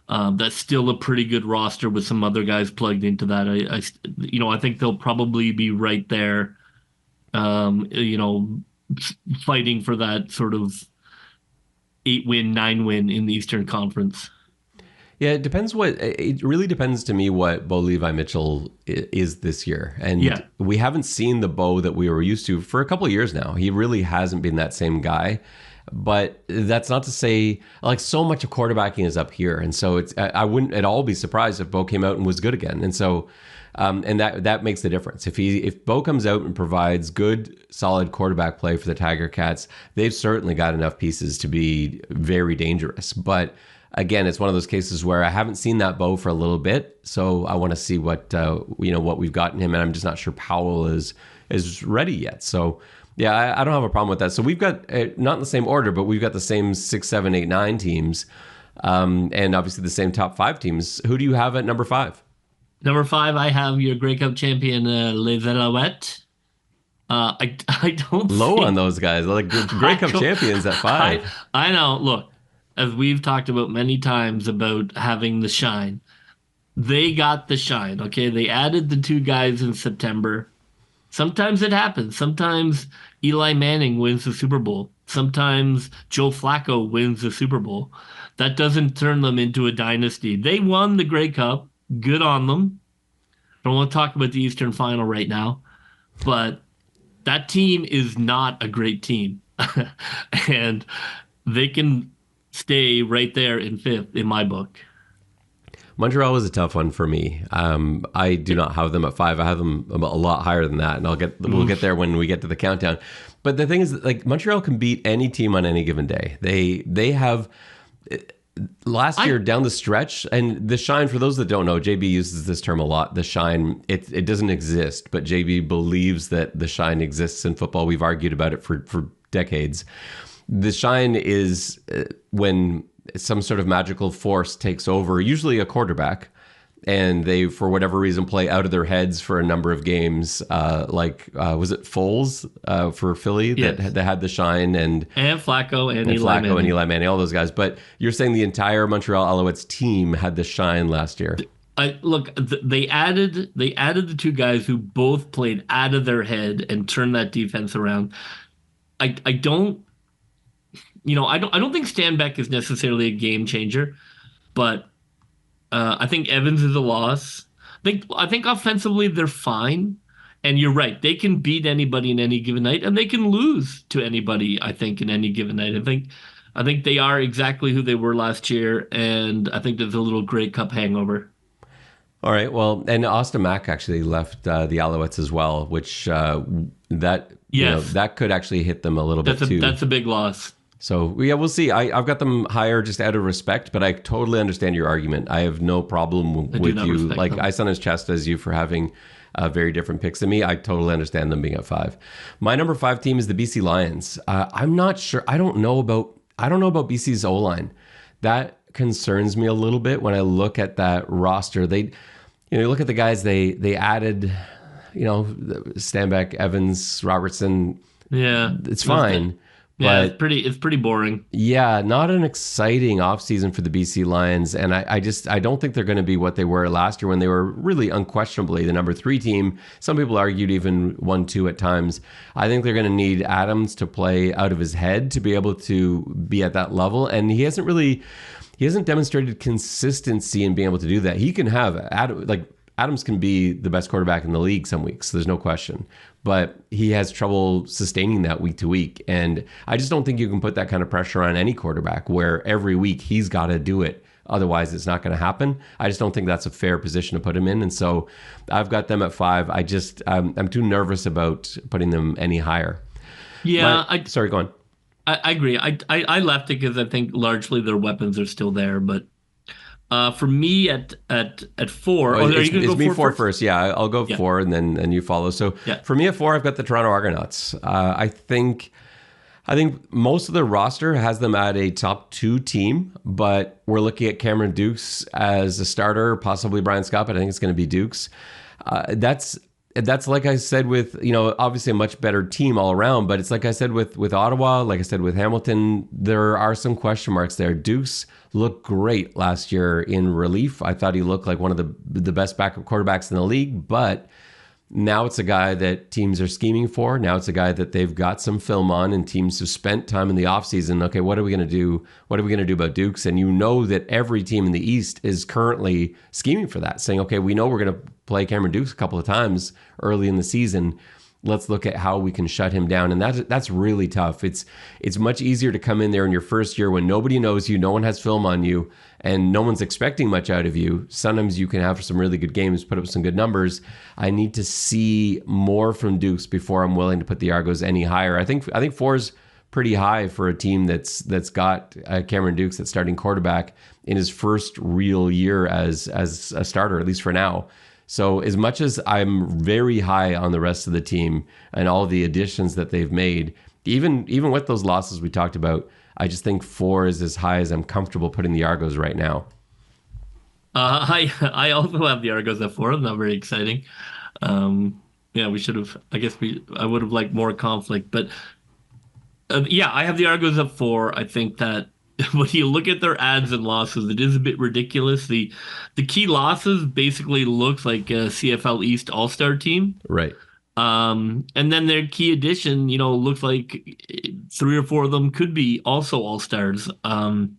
that's still a pretty good roster with some other guys plugged into that. I think they'll probably be right there. You know, fighting for that sort of 8-win, 9-win in the Eastern Conference. Yeah, it really depends to me what Bo Levi Mitchell is this year. And we haven't seen the Bo that we were used to for a couple of years now. He really hasn't been that same guy. But that's not to say, like, so much of quarterbacking is up here. And so I wouldn't at all be surprised if Bo came out and was good again. And so and that makes the difference. If Bo comes out and provides good, solid quarterback play for the Tiger Cats, they've certainly got enough pieces to be very dangerous. But again, it's one of those cases where I haven't seen that Bo for a little bit, so I want to see what we've got in him, and I'm just not sure Powell is ready yet. So yeah, I don't have a problem with that. So we've got not in the same order, but we've got the same 6, 7, 8, 9 teams, and obviously the same top 5 teams. Who do you have at number 5? Number 5, I have your Grey Cup champion, Les Alouettes. I don't low on those guys, like Grey Cup champions at 5. I know. Look, as we've talked about many times about having the shine, they got the shine. Okay, they added the 2 guys in September. Sometimes it happens. Sometimes Eli Manning wins the Super Bowl. Sometimes Joe Flacco wins the Super Bowl. That doesn't turn them into a dynasty. They won the Grey Cup. Good on them. I don't want to talk about the Eastern Final right now, but that team is not a great team. And they can stay right there in 5th in my book. Montreal was a tough one for me. I do not have them at 5. I have them a lot higher than that, and we'll get there when we get to the countdown. But the thing is, like, Montreal can beat any team on any given day. They have last year down the stretch, and the shine. For those that don't know, JB uses this term a lot. The shine, it doesn't exist, but JB believes that the shine exists in football. We've argued about it for decades. The shine is when some sort of magical force takes over, usually a quarterback, and they, for whatever reason, play out of their heads for a number of games. Was it Foles for Philly Yes. that had the shine, and Flacco and Flacco Manning. and Eli Manning, all those guys. But you're saying the entire Montreal Alouettes team had the shine last year. They added the two guys who both played out of their head and turned that defense around. I don't think Stanbeck is necessarily a game changer, but I think Evans is a loss. I think offensively they're fine, and you're right. They can beat anybody in any given night, and they can lose to anybody. I think in any given night. I think they are exactly who they were last year, and I think there's a little Grey Cup hangover. All right. Well, and Austin Mack actually left the Alouettes as well, which that could actually hit them a little bit too. That's a big loss. So yeah, we'll see. I've got them higher just out of respect, but I totally understand your argument. I have no problem with you. Like them. I sometimes chastise you for having very different picks than me. I totally understand them being at 5. My number 5 team is the BC Lions. I'm not sure. I don't know about BC's O-line. That concerns me a little bit when I look at that roster. You look at the guys they added. Stanback, Evans, Robertson. Yeah, it's fine. Yeah, but it's pretty boring. Yeah, not an exciting offseason for the BC Lions. And I don't think they're going to be what they were last year when they were really unquestionably the number 3 team. Some people argued even 1-2 at times. I think they're going to need Adams to play out of his head to be able to be at that level. And he hasn't demonstrated consistency in being able to do that. He can have Adams can be the best quarterback in the league some weeks. There's no question. But he has trouble sustaining that week to week. And I just don't think you can put that kind of pressure on any quarterback where every week he's got to do it. Otherwise, it's not going to happen. I just don't think that's a fair position to put him in. And so I've got them at 5. I'm too nervous about putting them any higher. Yeah. Sorry, go on. I agree. I left it because I think largely their weapons are still there. But for me at 4, it's me 4 first. Yeah, I'll go 4 and then you follow. So for me at 4, I've got the Toronto Argonauts. I think most of the roster has them at a top 2 team, but we're looking at Cameron Dukes as a starter, possibly Brian Scott, but I think it's going to be Dukes. That's like I said with, obviously a much better team all around, but it's like I said with Ottawa, like I said with Hamilton, there are some question marks there. Dukes looked great last year in relief. I thought he looked like one of the best backup quarterbacks in the league, but now it's a guy that teams are scheming for. Now it's a guy that they've got some film on and teams have spent time in the offseason. Okay, what are we going to do? What are we going to do about Dukes? And you know that every team in the East is currently scheming for that, saying, okay, we know we're going to play Cameron Dukes a couple of times early in the season. Let's look at how we can shut him down. And that's really tough. It's much easier to come in there in your first year when nobody knows you, no one has film on you, and no one's expecting much out of you. Sometimes you can have some really good games, put up some good numbers. I need to see more from Dukes before I'm willing to put the Argos any higher. I think 4 is pretty high for a team that's got Cameron Dukes at starting quarterback in his first real year as a starter, at least for now. So as much as I'm very high on the rest of the team and all the additions that they've made, even with those losses we talked about, I just think 4 is as high as I'm comfortable putting the Argos right now. I also have the Argos at 4. Not very exciting. We should have. I would have liked more conflict, but I have the Argos at 4. I think that when you look at their adds and losses, it is a bit ridiculous. The key losses basically looks like a CFL East All-Star team. Right. And then their key addition, looks like 3 or 4 of them could be also All-Stars. I'm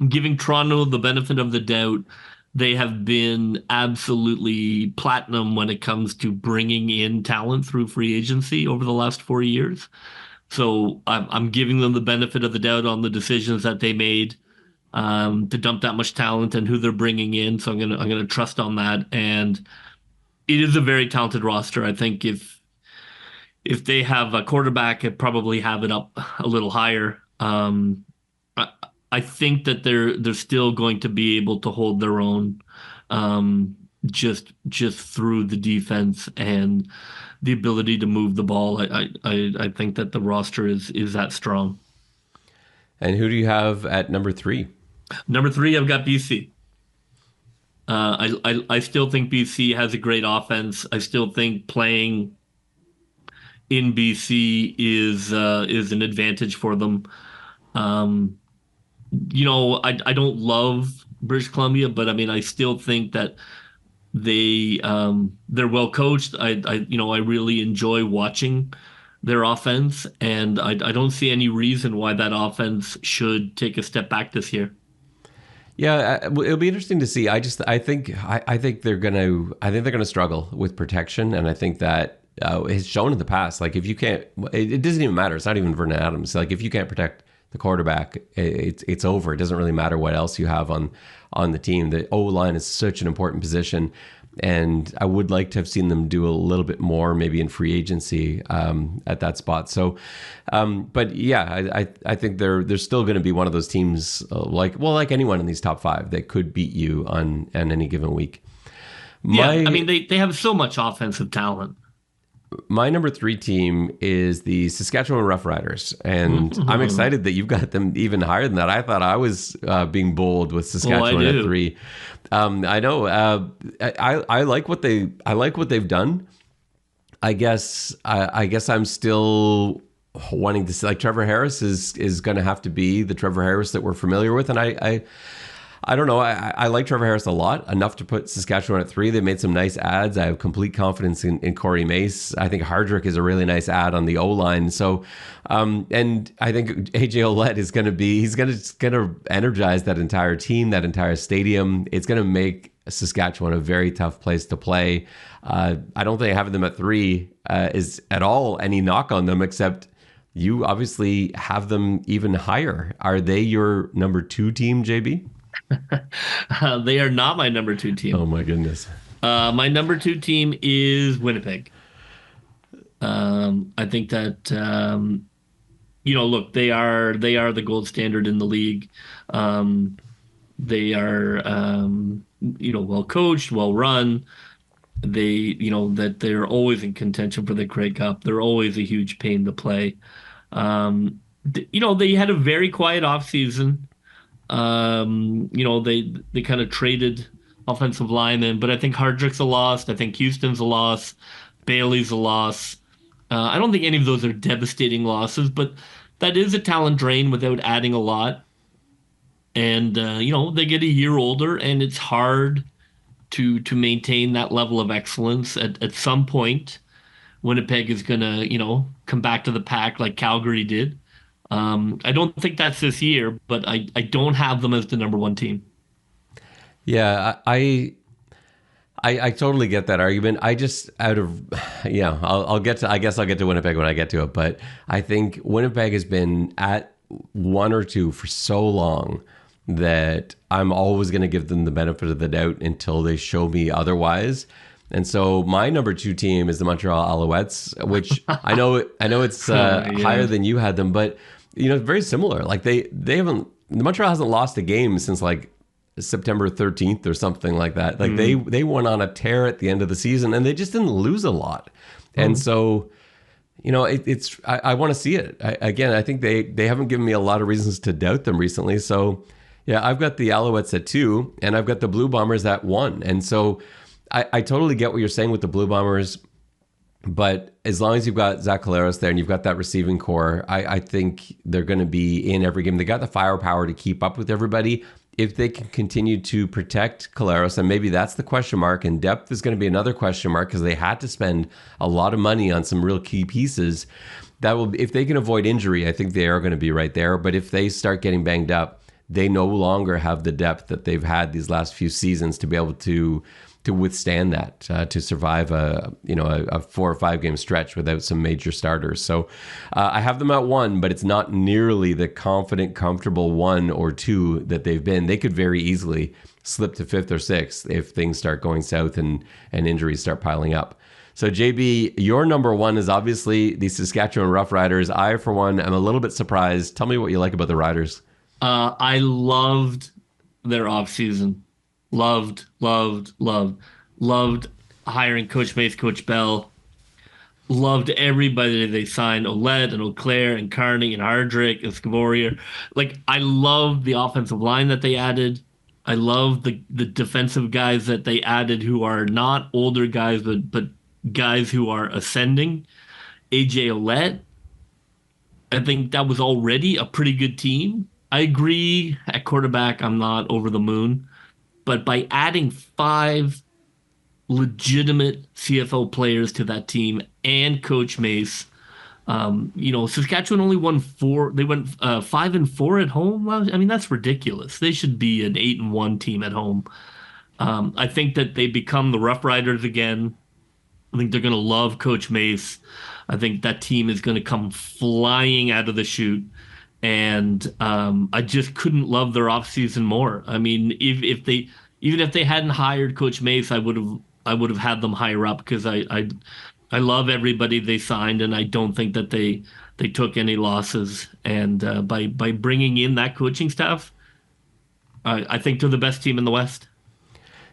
giving Toronto the benefit of the doubt. They have been absolutely platinum when it comes to bringing in talent through free agency over the last 4 years. So I'm giving them the benefit of the doubt on the decisions that they made to dump that much talent and who they're bringing in. So I'm gonna trust on that. And it is a very talented roster. I think if they have a quarterback, I'd probably have it up a little higher. I think that they're still going to be able to hold their own, just through the defense and the ability to move the ball. I think that the roster is that strong. And who do you have at number 3? Number 3, I've got BC. I still think BC has a great offense. I still think playing in BC is an advantage for them. Um, I don't love British Columbia, but I mean, I still think that they're well coached. I really enjoy watching their offense, and I don't see any reason why that offense should take a step back this year. Yeah, it'll be interesting to see. I think they're gonna struggle with protection, and I think that it's shown in the past. Like if you can't, it doesn't even matter. It's not even Vernon Adams. Like if you can't protect the quarterback, it's over. It doesn't really matter what else you have on the team. The O line is such an important position, and I would like to have seen them do a little bit more, maybe in free agency at that spot. So, but yeah, I think they're still going to be one of those teams like anyone in these top five that could beat you on any given week. Yeah, I mean they have so much offensive talent. My number three team is the Saskatchewan Roughriders, and I'm excited that you've got them even higher than that. I thought I was being bold with Saskatchewan at three. I know. I like what they've done. I guess I'm still wanting to see, like, Trevor Harris is going to have to be the Trevor Harris that we're familiar with, and I don't know. I like Trevor Harris a lot, enough to put Saskatchewan at three. They made some nice ads. I have complete confidence in Corey Mace. I think Hardrick is a really nice ad on the O-line. So, and I think AJ Ouellette is going to be, he's going to energize that entire team, that entire stadium. It's going to make Saskatchewan a very tough place to play. I don't think having them at three is at all any knock on them, except you obviously have them even higher. Are they your number two team, JB? They are not my number two team. Oh my goodness. My number two team is Winnipeg. I think that look, they are the gold standard in the league. They are well coached, well run. That they're always in contention for the Grey Cup. They're always a huge pain to play. They had a very quiet offseason. They kind of traded offensive linemen, but I think Hardrick's a loss. I think Houston's a loss. Bailey's a loss. I don't think any of those are devastating losses, but that is a talent drain without adding a lot. And they get a year older, and it's hard to maintain that level of excellence. At some point, Winnipeg is gonna come back to the pack like Calgary did. I don't think that's this year, but I don't have them as the number one team. Yeah, I totally get that argument. I just I'll get to, I guess I'll get to Winnipeg when I get to it, but I think Winnipeg has been at one or two for so long that I'm always going to give them the benefit of the doubt until they show me otherwise. And so my number two team is the Montreal Alouettes, which I know it's higher than you had them, but very similar. Like the Montreal hasn't lost a game since like September 13th or something like that. Like they went on a tear at the end of the season, and they just didn't lose a lot. And so, I want to see it. I think they haven't given me a lot of reasons to doubt them recently. So yeah, I've got the Alouettes at 2, and I've got the Blue Bombers at 1. And so I totally get what you're saying with the Blue Bombers, but as long as you've got Zach Collaros there and you've got that receiving core, I think they're going to be in every game. They got the firepower to keep up with everybody. If they can continue to protect Collaros, and maybe that's the question mark, and depth is going to be another question mark because they had to spend a lot of money on some real key pieces. If they can avoid injury, I think they are going to be right there. But if they start getting banged up, they no longer have the depth that they've had these last few seasons to be able to withstand that, to survive a 4 or 5 game stretch without some major starters. So I have them at 1, but it's not nearly the confident, comfortable 1 or 2 that they've been. They could very easily slip to 5th or 6th if things start going south and injuries start piling up. So JB, your number 1 is obviously the Saskatchewan Roughriders. I, for one, am a little bit surprised. Tell me what you like about the Riders. I loved their offseason. Loved hiring Coach Mace, Coach Bell. Loved everybody they signed, Ouellette and Auclair and Carney and Hardrick and Scavorier. Like, I loved the offensive line that they added. I love the defensive guys that they added who are not older guys, but guys who are ascending. AJ Olette, I think that was already a pretty good team. I agree at quarterback, I'm not over the moon, but by adding five legitimate CFL players to that team and Coach Mace, Saskatchewan only won four. They went 5-4 at home. I mean, that's ridiculous. They should be an 8-1 team at home. I think that they become the Rough Riders again. I think they're going to love Coach Mace. I think that team is going to come flying out of the chute. And I just couldn't love their offseason more. I mean, even if they hadn't hired Coach Mace, I would have had them higher up because I love everybody they signed, and I don't think that they took any losses. And by bringing in that coaching staff, I think they're the best team in the West.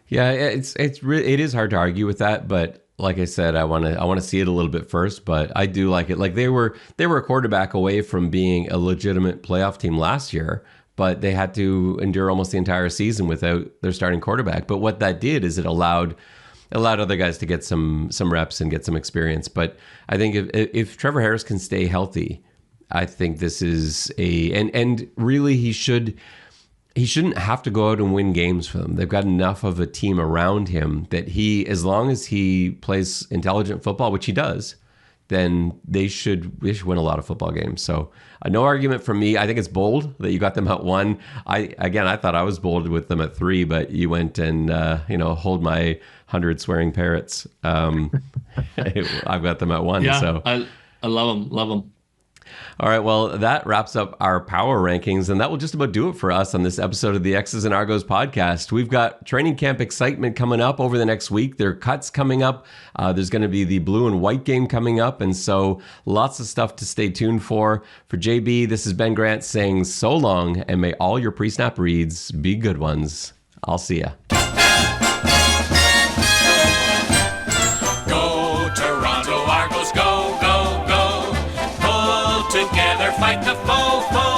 Yeah, it is hard to argue with that, but like I said, I want to see it a little bit first. But I do like it. Like they were a quarterback away from being a legitimate playoff team last year, but they had to endure almost the entire season without their starting quarterback. But what that did is it allowed other guys to get some reps and get some experience. But I think if Trevor Harris can stay healthy, I think this is and really he shouldn't have to go out and win games for them. They've got enough of a team around him that as long as he plays intelligent football, which he does, then they should win a lot of football games. So no argument from me. I think it's bold that you got them at 1. I thought I was bold with them at 3, but you went and hold my 100 swearing parrots. I've got them at 1. Yeah, so I love them. All right, well, that wraps up our power rankings, and that will just about do it for us on this episode of the X's and Argos podcast. We've got training camp excitement coming up over the next week. There are cuts coming up. There's going to be the blue and white game coming up, and so lots of stuff to stay tuned for. For JB, this is Ben Grant saying so long, and may all your pre-snap reads be good ones. I'll see ya. Go, Toronto Argos, go, go, go. Pull together, fight the foe.